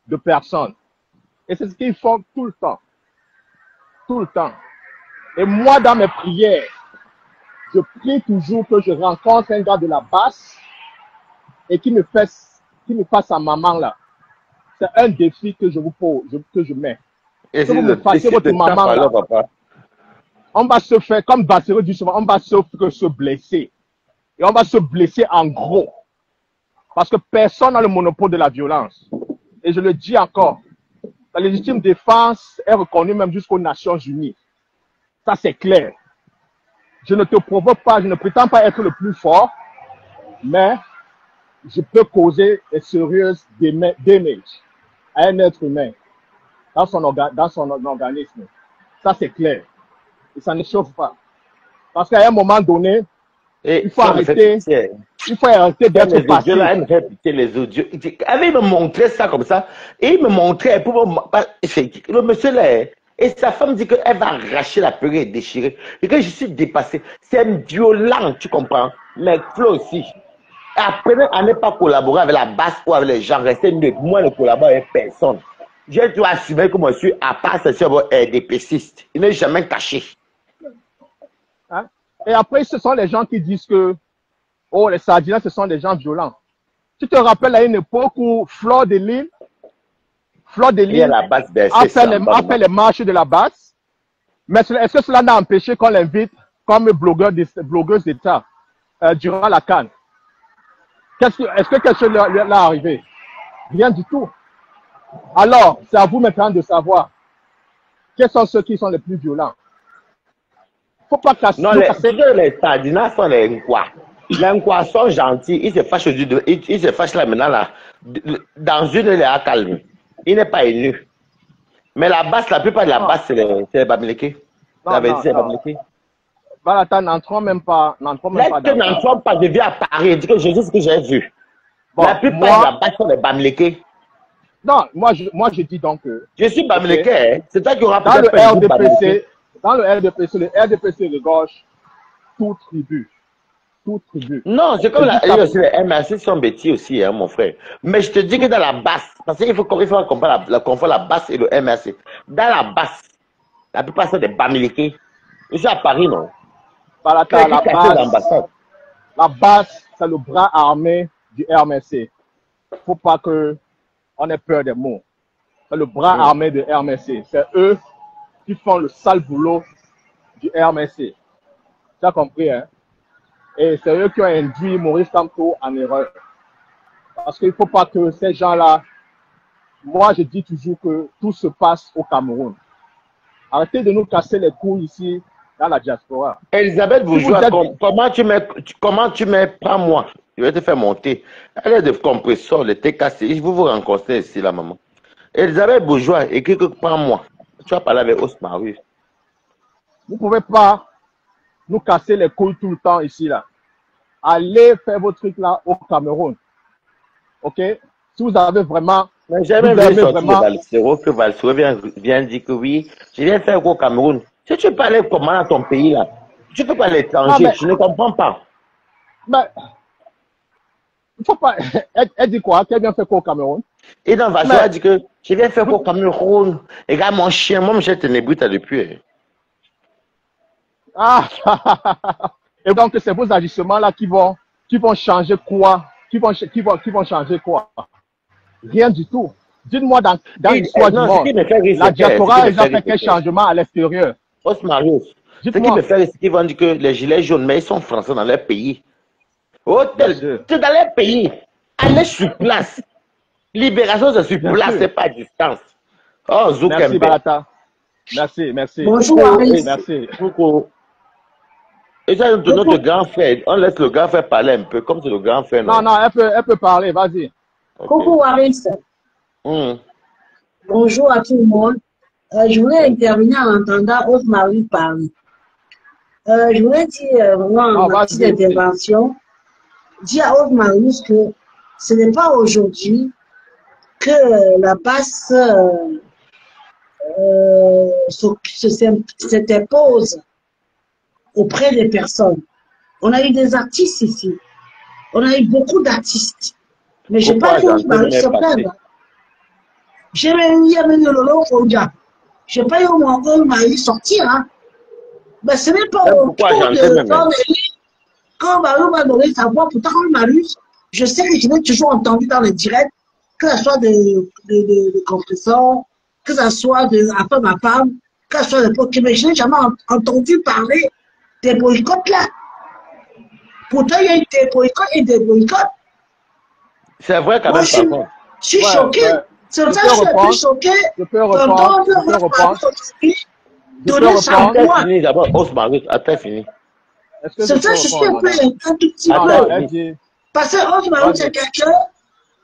de personnes. Et c'est ce qu'ils font tout le temps. Tout le temps. Et moi, dans mes prières, je prie toujours que je rencontre un gars de la basse et qui me fasse sa maman là. C'est un défi que je vous pose, que je mets. Et que vous me fassiez votre maman là. On va se faire, comme Bassero dit souvent, on va se blesser. Et on va se blesser en gros. Parce que personne n'a le monopole de la violence. Et je le dis encore, la légitime défense est reconnue même jusqu'aux Nations Unies. Ça, c'est clair. Je ne te provoque pas, je ne prétends pas être le plus fort, mais je peux causer des sérieuses dommages à un être humain dans son organisme. Ça, c'est clair. Et ça ne chauffe pas. Parce qu'à un moment donné, il faut arrêter d'être passif. Elle me fait pitié les audios. Elle me montrait ça comme ça. Et il me montrait. Le monsieur là, et sa femme dit qu'elle va arracher la purée et déchirer. Et que je suis dépassé. C'est violent, tu comprends. Mais Flo aussi. Après, à ne pas collaborer avec la basse ou avec les gens, rester neutre. Moi, ne collabore avec personne. Je dois assumer que moi, je suis à part des pécistes. Il n'est jamais caché. Hein? Et après, ce sont les gens qui disent que oh, les Sardiniens, ce sont des gens violents. Tu te rappelles à une époque où Fleur de Lille a fait les marches de la basse. Mais est-ce que cela n'a empêché qu'on l'invite comme blogueuse d'État durant la CAN? Est-ce que quelque chose lui est arrivé? Rien du tout. Alors, c'est à vous maintenant de savoir quels sont ceux qui sont les plus violents. Faut pas casser. Non, les Sardiniens sont les Nkwa. Les Nkwa sont gentils. Ils se fâchent là maintenant là. Dans une, il est à calme. Il n'est pas élu. Mais la basse, la plupart de la basse, c'est les Bamileke. Voilà, n'entrons même pas. N'entrons pas, je viens à Paris. Je dis que je dis ce que j'ai vu. Bon, la plupart de la basse sont les Bamileke. Non, moi je dis donc que. Je suis Bamileke, hein. C'est toi qui aura dans le RDPC. Dans le RDPC de gauche, tout tribu. Non, c'est comme les MRC sont bêtis aussi, hein, mon frère. Mais je te dis que dans la basse, parce qu'il faut comprendre la basse et le MRC. Dans la basse, la plupart sont des Bamileke. Je suis à Paris, non? Balata, la base, c'est le bras armé du RMC. Faut pas on ait peur des mots. C'est le bras armé du RMC. C'est eux qui font le sale boulot du RMC. Tu as compris, hein? Et c'est eux qui ont induit Maurice Kamto en erreur. Parce qu'il ne faut pas que ces gens-là... Moi, je dis toujours que tout se passe au Cameroun. Arrêtez de nous casser les couilles ici, dans la diaspora. Elisabeth Bourgeois, comment tu mets, pas moi, je vais te faire monter. Elle est de compresseur, elle était cassée. Vous vous rencontrez ici, la maman. Elisabeth Bourgeois, écrit que pas moi. Tu vas parler avec Osmarus. Vous ne pouvez pas nous casser les couilles tout le temps ici, là. Allez faire vos trucs là au Cameroun. OK? Si vous avez vraiment... Mais j'ai même vu sortir de Valsero, que Valsero vient dire que oui, je viens faire quoi au Cameroun. Si tu parlais comment dans ton pays là, tu peux pas à l'étranger, je ne comprends pas. Mais, il faut pas... Elle dit quoi? Qu'elle vient faire quoi au Cameroun? Et dans Valsero, elle dit que je viens faire quoi au Cameroun. Regarde mon chien, moi je t'ai nébuté depuis. Ah! Et donc c'est vos agissements là qui vont changer quoi? Qui vont changer quoi? Rien du tout. Dites-moi dans l'histoire du monde, la diaspora, ils ont fait quel changement à l'extérieur? Osmarius, ce qui me fait rire, c'est qu'ils vont dire que les gilets jaunes, mais ils sont français dans leur pays. Oh, c'est dans leur pays. Allez sur place. Libération, c'est sur place, c'est pas à distance. Oh, Zoukembe. Merci, Balata. Merci. Bonjour, oui, merci. Et ça, notre grand frère, on laisse le grand frère parler un peu, comme c'est le grand frère. Non, elle peut parler, vas-y. Okay. Coucou Waris. Bonjour à tout le monde. Je voulais intervenir en entendant Osmarie parler. Je voulais dire, moi, en ma petite intervention, dire à Osmarie que ce n'est pas aujourd'hui que la passe s'impose auprès des personnes. On a eu des artistes ici. On a eu beaucoup d'artistes. Mais je n'ai pas vu Osmarie se plaindre. J'ai même eu Lolo Foudia. Je n'ai pas eu Osmarie sortir. Hein. Mais ce n'est pas au tour de quand Marou m'a donné sa voix, pourtant Osmarie, je sais que je l'ai toujours entendu dans les directs, que ce soit de compresseurs, que ce soit de Après ma femme, que ce soit de Pokémon, mais je n'ai jamais entendu parler des boycotts là. Pourtant, il y a eu des boycotts et des boycotts. C'est vrai quand même. Je suis choqué. C'est pour ça que je suis un peu choqué d'entendre donner sa voix. Fini d'abord, Osmaris, attends, fini. C'est ça que je suis un tout petit peu. Parce que Osmaris, c'est quelqu'un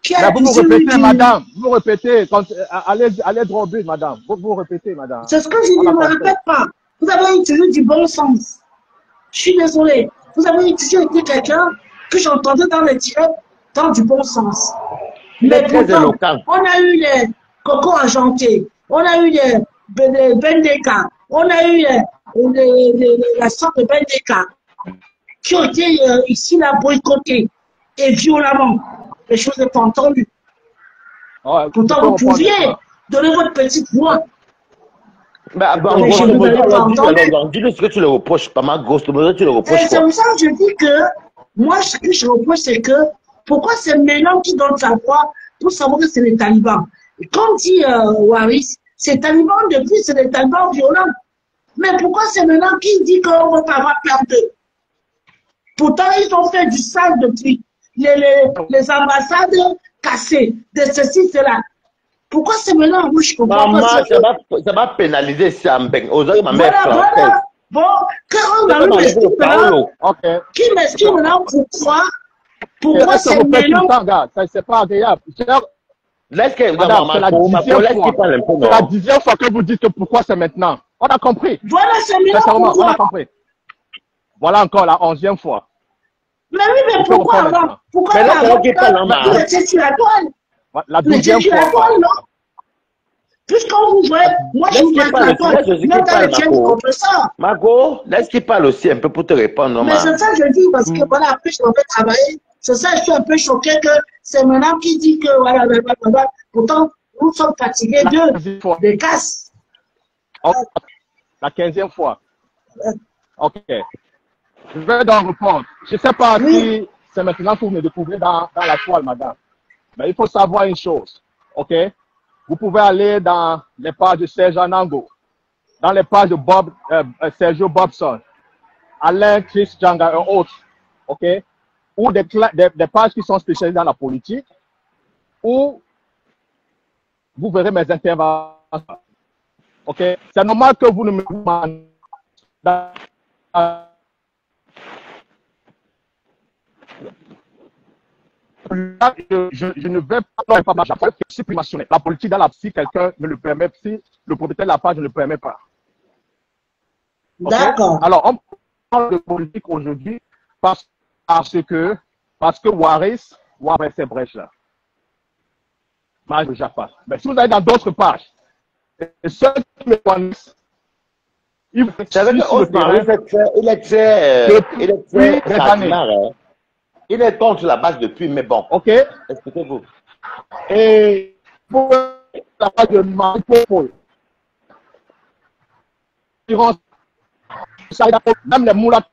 qui a vous répétez, madame. Vous répétez. Allez droit au but, madame. Vous répétez, madame. C'est ce que je dis, ne me répète pas. Vous avez utilisé du bon sens. Je suis désolé. Vous avez utilisé quelqu'un que j'entendais dans les directs dans du bon sens. Mais pourtant, on a eu les Coco Argentés, on a eu les Bendeka, on a eu la sorte de Bendeka qui ont été ici là boycottés et violemment. Les choses n'est pas entendues. Pourtant, vous pouviez donner votre petite voix. Dis-le ce que tu le reproches, pas ma grosse, tu le reproches. C'est pour ça que je dis que moi, ce que je reproche, c'est que pourquoi c'est maintenant qui donne sa voix pour savoir que c'est les talibans. Comme dit Waris, ces talibans depuis, c'est des talibans violents. Mais pourquoi c'est maintenant qui dit qu'on ne va pas avoir peur d'eux? Pourtant, ils ont fait du sale depuis. Les ambassades cassées, de ceci, cela. Pourquoi c'est maintenant? Moi, je comprends pas. Ça va pénaliser Sambeng. Ma mère française. Bon, quand on va m'expliquer maintenant, qui m'explique maintenant pourquoi c'est maintenant? C'est pas agréable. Laisse qu'il parle un peu. C'est la 10e fois que vous dites que pourquoi c'est maintenant. On a compris. Voilà, c'est maintenant. On a compris. Voilà encore la 11e fois. Mais oui, mais pourquoi avant? Pourquoi avant? Vous étiez sur la toile. La 12e fois. Non? Puisqu'on vous voit, moi je vous mets la toile. Non, dans les chaînes comme ça. Margot, laisse qu'il parle aussi un peu pour te répondre. Mais c'est ça que je dis, parce que voilà, après je m'en vais travailler. C'est ça, je suis un peu choqué que c'est maintenant qui dit que voilà, pourtant, nous sommes fatigués des casses. La 15e fois. Ok. Je vais dans le compte. Je ne sais pas Oui. si c'est maintenant que vous me découvrez dans la toile, madame. Mais il faut savoir une chose. OK? Vous pouvez aller dans les pages de Serge Anango, dans les pages de Sergio Bobson, Alain Chris Djanga et autres. OK? Ou des pages qui sont spécialisées dans la politique, où vous verrez mes interventions. OK? C'est normal que vous ne me demandez je ne vais pas supprimer la politique dans la si quelqu'un ne le permet, si le propriétaire de la page ne le permet pas. Okay? D'accord. Alors, on parle de politique aujourd'hui parce que Waris ces brèches-là. Mais si vous allez dans d'autres pages, et ceux qui me connaissent, ils vont C'est vrai sur le terrain il est très depuis des années. hein. Il est contre la base depuis, mais bon. OK? Expliquez-vous. Et pour la page de Maripopo, même les moulins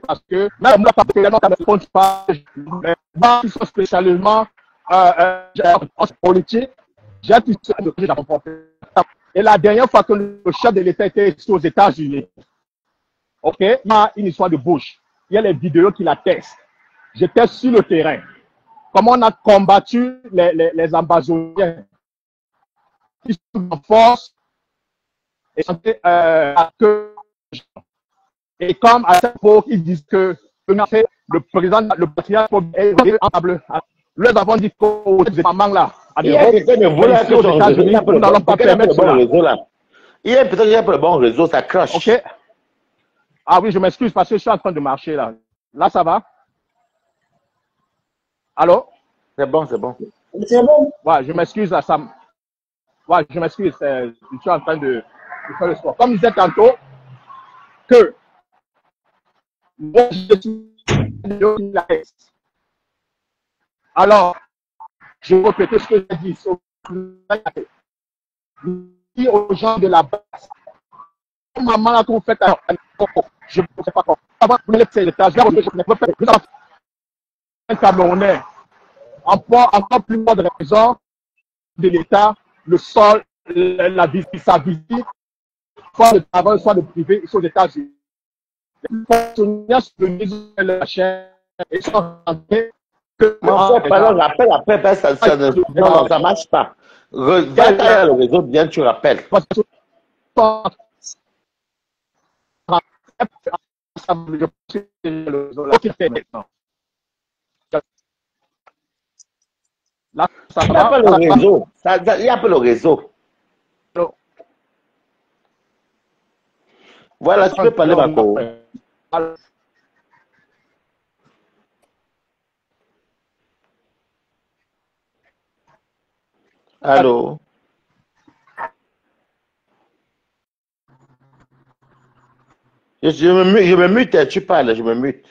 parce que même pas spécialement politique, et la dernière fois que le chef de l'État était ici aux États-Unis, OK, il y a une histoire de bouche. Il y a les vidéos qui l'attestent. J'étais sur le terrain. Comment on a combattu les Amazoniens qui sont en force et comme à cette époque, ils disent que le président, le patriarche est bleu. Nous avons dit qu'aux États-Unis, là, Il y a quelqu'un de vous là, nous n'allons pas permettre cela. Il y a peut-être qu'il y a le bon réseau, ça crache. OK. Ah oui, je m'excuse parce que je suis en train de marcher là. Là, ça va? Allô? C'est bon, c'est bon. C'est bon. Ouais, je m'excuse là, ça. Ouais, je m'excuse, je suis en train de faire le sport. Comme je disais tantôt, que moi, je suis alors, je vais répéter ce que j'ai dit. Je dis aux gens de la base, maman là qu'on fait, je ne sais pas comment. Avant, vous n'allez pas étages, là, je ne peux pas faire un Camerounais. Encore plus de raison de l'État, le sol, la visite, sa visite, soit de travail, soit de privé, aux États-Unis. Les fonctionnaires de la chaîne et sont rentrés que. Rappelle après, ça ne marche pas. Va quand le réseau bien, tu rappelles. Là, ça il n'y a pas le réseau. Il n'y a pas le réseau. Voilà, tu peux parler, Marco. Allô? Je me mute, tu parles, je me mute.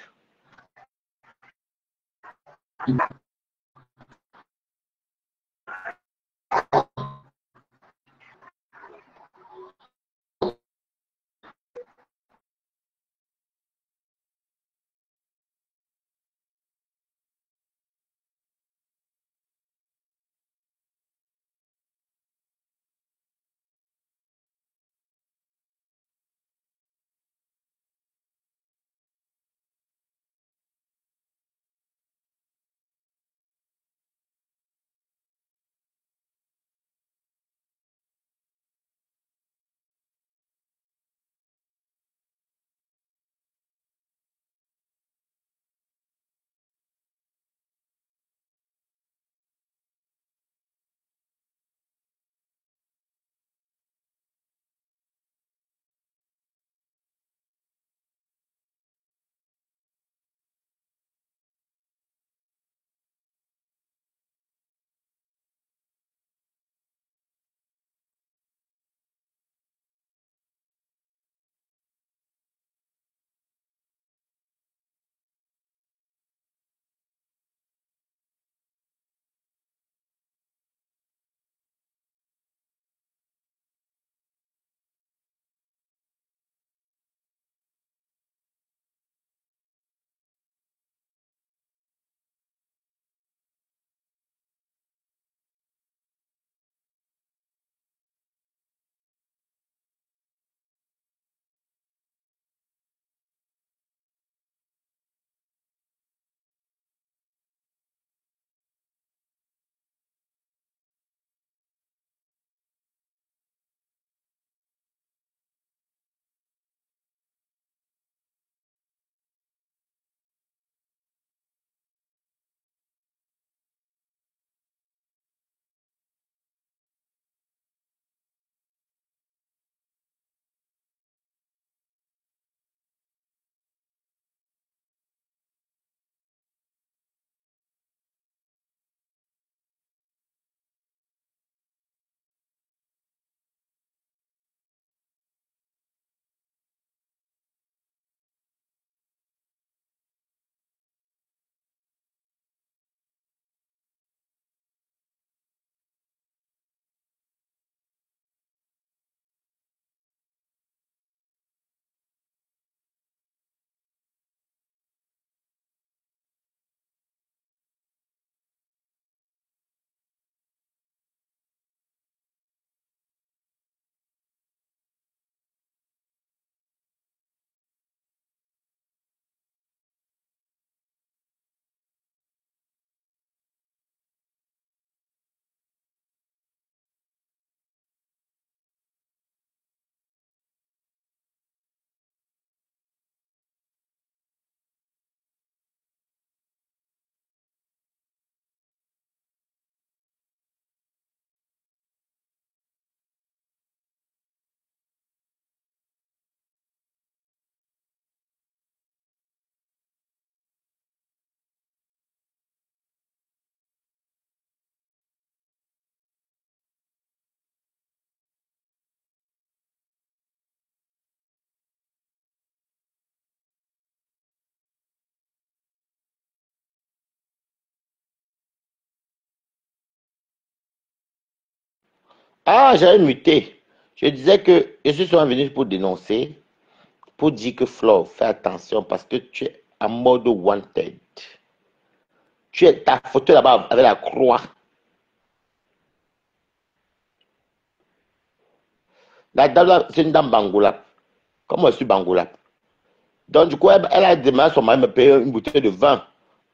Ah, j'avais muté. Je disais que je suis souvent venu pour dénoncer, pour dire que Flo, fais attention parce que tu es en mode wanted. Tu es ta photo là-bas avec la croix. La dame là, c'est une dame bangoula. Comme moi, je suis bangoula. Donc, du coup, elle a demandé à son mari de me payer une bouteille de vin.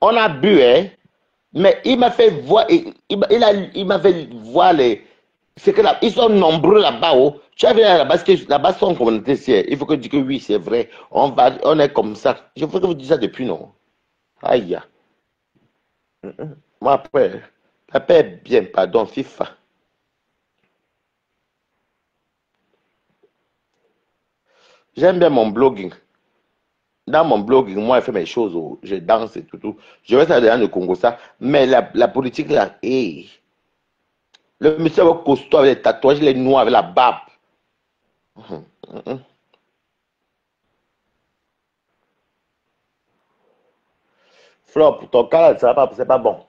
On a bu, hein. Mais il m'a fait voir, il m'a fait voir les. C'est que là, ils sont nombreux là-bas. Oh. Tu as vu là-bas, parce que là-bas, sont communauté. Il faut que tu dises que oui, c'est vrai. On est comme ça. Je veux que vous disiez ça depuis, non? Aïe. Moi, après, papa est bien, pardon, FIFA. J'aime bien mon blogging. Dans mon blogging, moi, je fais mes choses. Oh. Je danse et tout, tout. Je vais ça dans le Congo, ça. Mais la politique, là, hey. Le monsieur avec costaud, avec les tatouages, les noirs, avec la barbe. Hum, hum, hum. Flop, pour ton cas, là, ça va pas, c'est pas bon.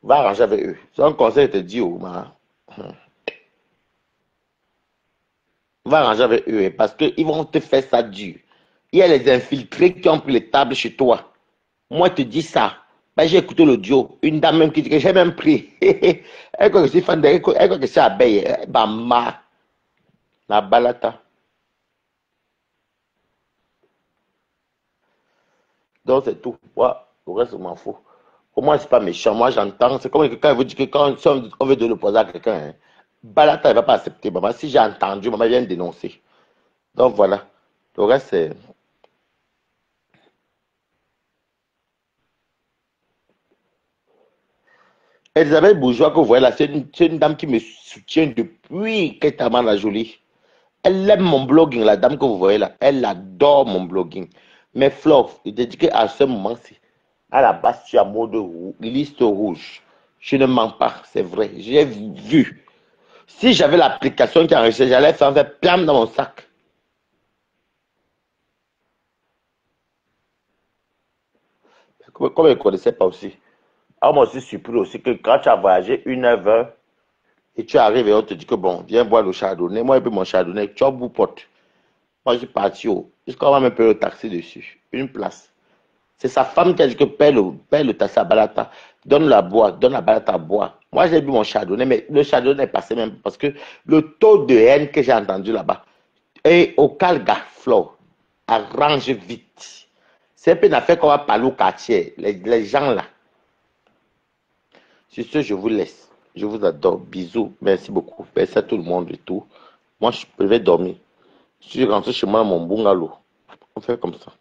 Va arranger avec eux. C'est un conseil, je te dis, oh, va arranger avec eux, hein, parce qu'ils vont te faire ça dur. Il y a les infiltrés qui ont pris les tables chez toi. Moi, je te dis ça. Ben, j'ai écouté l'audio. Une dame même qui dit que j'ai même pris. Elle croit que je suis fan de. Elle croit que c'est abeille. Bama. La balata. Donc, c'est tout. Ouais, le reste, je m'en fous. Pour moi, c'est pas méchant. Moi, j'entends. C'est comme quelqu'un veut dire que quand si on veut de l'opposer à quelqu'un, hein, balata, elle ne va pas accepter. Maman, si j'ai entendu, maman vient dénoncer. Donc, voilà. Le reste, c'est. Elisabeth Bourgeois, que vous voyez là, c'est une dame qui me soutient depuis qu'elle est à la jolie. Elle aime mon blogging, la dame que vous voyez là. Elle adore mon blogging. Mais Flo, il te dit qu'à ce moment-ci, à la base, tu as mode liste rouge. Je ne mens pas, c'est vrai. J'ai vu. Si j'avais l'application qui enregistrait, j'allais faire un plam dans mon sac. Comme je ne connaissais pas aussi. Alors moi aussi, surpris aussi que quand tu as voyagé 1 heure, et tu arrives et on te dit que bon, viens boire le chardonnay. Moi, et puis mon chardonnay, tu as bout pote. Moi, je suis parti au. Jusqu'à même payer le taxi dessus. Une place. C'est sa femme qui a dit que paye le taxi à Balata. Donne la boîte, donne la Balata à boire. Moi, j'ai bu mon chardonnay, mais le chardonnay est passé même parce que le taux de haine que j'ai entendu là-bas. Et au Calga, Flo, arrange vite. C'est une affaire qu'on va parler au quartier. Les gens là. Sur ce, je vous laisse. Je vous adore. Bisous. Merci beaucoup. Merci à tout le monde et tout. Moi, je vais dormir. Je suis rentré chez moi dans mon bungalow. On fait comme ça.